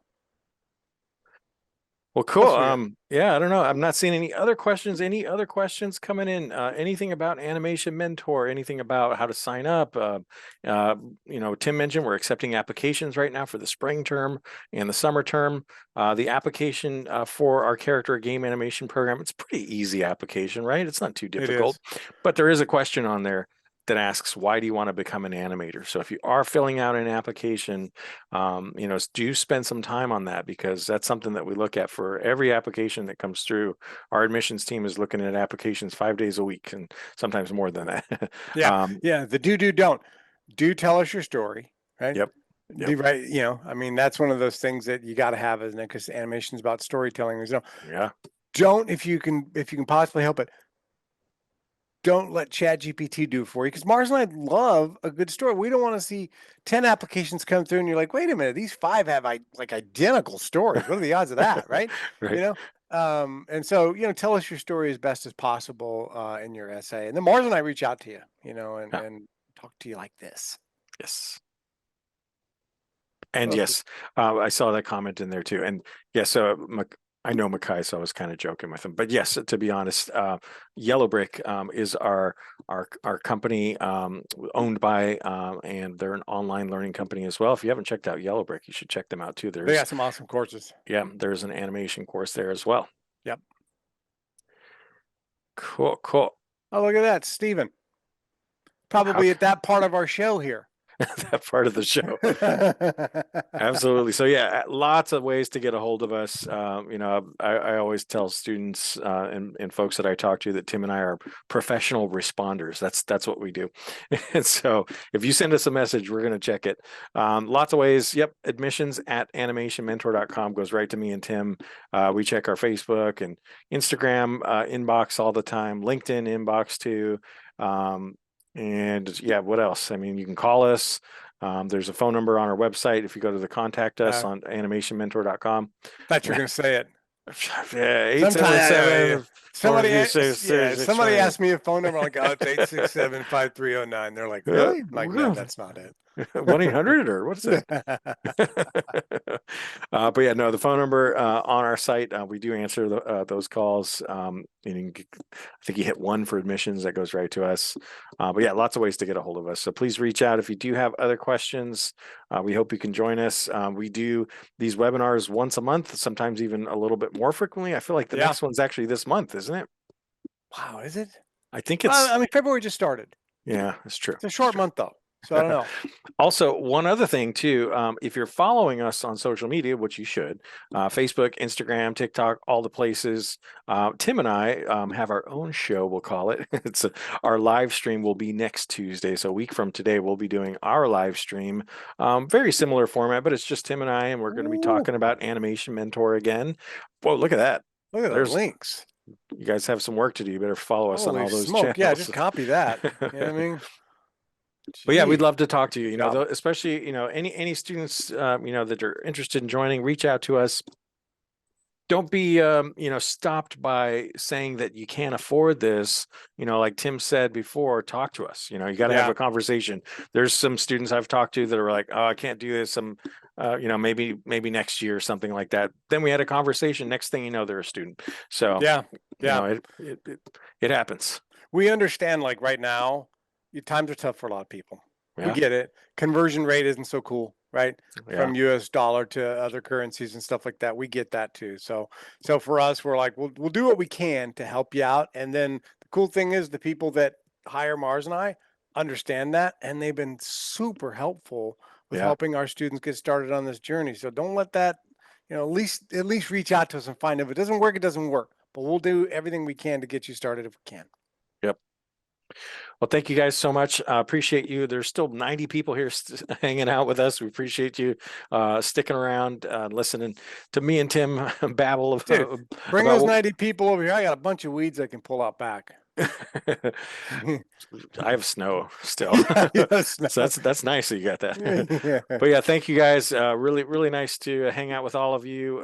Speaker 10: Well, cool. Yeah, I don't know. I'm not seeing any other questions. Any other questions coming in? Anything about Animation Mentor? Anything about how to sign up? You know, Tim mentioned we're accepting applications right now for the spring term and the summer term. The application for our character game animation program, it's a pretty easy application, right? It's not too difficult, but there is a question on there that asks, why do you want to become an animator? So if you are filling out an application, you know, do spend some time on that, because that's something that we look at for every application that comes through. Our admissions team is looking at applications 5 days a week and sometimes more than that.
Speaker 9: Yeah. The don't. Do tell us your story, right?
Speaker 10: Yep.
Speaker 9: Do right. You know, I mean, that's one of those things that you got to have, isn't it? Because animation is about storytelling. There's no, don't, if you can possibly help it, don't let ChatGPT do it for you, because Mars and I love a good story. We don't want to see 10 applications come through and you're like, wait a minute, these 5 have like identical stories. What are the odds of that? Right.
Speaker 10: Right.
Speaker 9: You know? And so, you know, tell us your story as best as possible in your essay. And then Mars and I reach out to you, you know, and talk to you like this.
Speaker 10: Yes. And yes, I saw that comment in there too. And yes, so I know Makai, so I was kind of joking with him. But yes, to be honest, Yellow Brick is our company, owned by, and they're an online learning company as well. If you haven't checked out Yellow Brick, you should check them out too.
Speaker 9: They got some awesome courses.
Speaker 10: Yeah, there's an animation course there as well.
Speaker 9: Yep.
Speaker 10: Cool.
Speaker 9: Oh, look at that, Steven. Probably at that part of our show here.
Speaker 10: That part of the show. Absolutely. So yeah, lots of ways to get a hold of us. You know, I always tell students and folks that I talk to that Tim and I are professional responders. That's what we do. And so if you send us a message, we're going to check it. Lots of ways. Yep. admissions@animationmentor.com goes right to me and Tim. We check our Facebook and Instagram inbox all the time, LinkedIn inbox too. And yeah, what else? I mean, you can call us. There's a phone number on our website. If you go to the contact us on animationmentor.com.
Speaker 9: Thought you were going to say it.
Speaker 10: Yeah, 877.
Speaker 9: Somebody asked me a phone number. I'm like, oh, it's 867-5309. They're like, really? I'm like, no, that's not it.
Speaker 10: 1-800 or what's it? But yeah, no, the phone number on our site, we do answer those calls. And I think you hit 1 for admissions, that goes right to us. But yeah, lots of ways to get a hold of us. So please reach out if you do have other questions. We hope you can join us. We do these webinars once a month, sometimes even a little bit more frequently. I feel like the next one's actually this month, isn't it?
Speaker 9: Wow, is it?
Speaker 10: I think it's.
Speaker 9: I mean, February just started.
Speaker 10: Yeah, that's true.
Speaker 9: It's a short month though. So I don't know.
Speaker 10: Also, one other thing too, if you're following us on social media, which you should, Facebook, Instagram, TikTok, all the places, Tim and I have our own show, we'll call it. Our live stream will be next Tuesday. So a week from today, we'll be doing our live stream. Very similar format, but it's just Tim and I, and we're going to be talking about Animation Mentor again. Whoa, look at that.
Speaker 9: Look at those links.
Speaker 10: You guys have some work to do. You better follow us on all those
Speaker 9: channels.
Speaker 10: channels.
Speaker 9: Yeah, just copy that. You know what I mean?
Speaker 10: But yeah, we'd
Speaker 9: Gee.
Speaker 10: love to talk to you. You know,
Speaker 9: Yeah.
Speaker 10: especially any students that are interested in joining, reach out to us. Don't be stopped by saying that you can't afford this. Like Tim said before, talk to us. You got to have
Speaker 9: Yeah.
Speaker 10: a conversation. There's some students I've talked to that are like, oh, I can't do this. Maybe next year or something like that. Then we had a conversation. Next thing you know, they're a student. So
Speaker 9: Yeah.
Speaker 10: it happens.
Speaker 9: We understand, like right now, times are tough for a lot of people. We
Speaker 10: Yeah.
Speaker 9: get it. Conversion rate isn't so cool, right?
Speaker 10: Yeah.
Speaker 9: From US dollar to other currencies and stuff like that. We get that too. So for us, we're like, we'll do what we can to help you out. And then the cool thing is the people that hire Mars and I understand that, and they've been super helpful with helping our students get started on this journey. So don't let that, at least reach out to us and find if it doesn't work, it doesn't work. But we'll do everything we can to get you started if we can.
Speaker 10: Yep. Well, thank you guys so much. Appreciate you. There's still 90 people here hanging out with us. We appreciate you sticking around, listening to me and Tim babble.
Speaker 9: Dude, bring those 90 people over here. I got a bunch of weeds I can pull out back.
Speaker 10: I have snow still. So that's nice that you got that. But yeah, thank you guys. Really, really nice to hang out with all of you.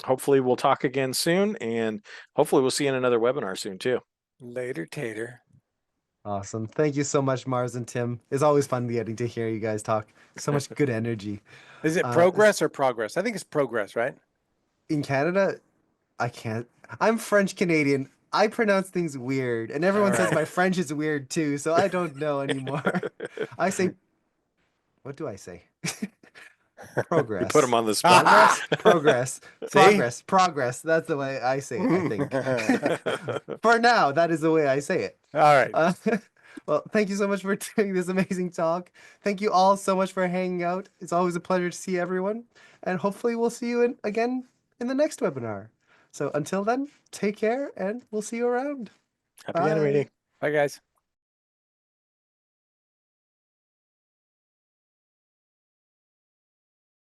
Speaker 10: Hopefully we'll talk again soon, and hopefully we'll see you in another webinar soon too.
Speaker 9: Later, Tater.
Speaker 1: Awesome. Thank you so much, Mars and Tim. It's always fun getting to hear you guys talk. So much good energy.
Speaker 9: Is it progress or progress? I think it's progress, right?
Speaker 1: In Canada, I'm French Canadian. I pronounce things weird, and everyone says my French is weird too, so I don't know anymore. I say, what do I say? Progress.
Speaker 10: You put them on the spot.
Speaker 1: Progress. Progress. That's the way I say it, I think. For now, that is the way I say it.
Speaker 9: All right.
Speaker 1: Well, thank you so much for doing this amazing talk. Thank you all so much for hanging out. It's always a pleasure to see everyone. And hopefully we'll see you again in the next webinar. So until then, take care and we'll see you around.
Speaker 10: Happy animating.
Speaker 9: Bye, guys.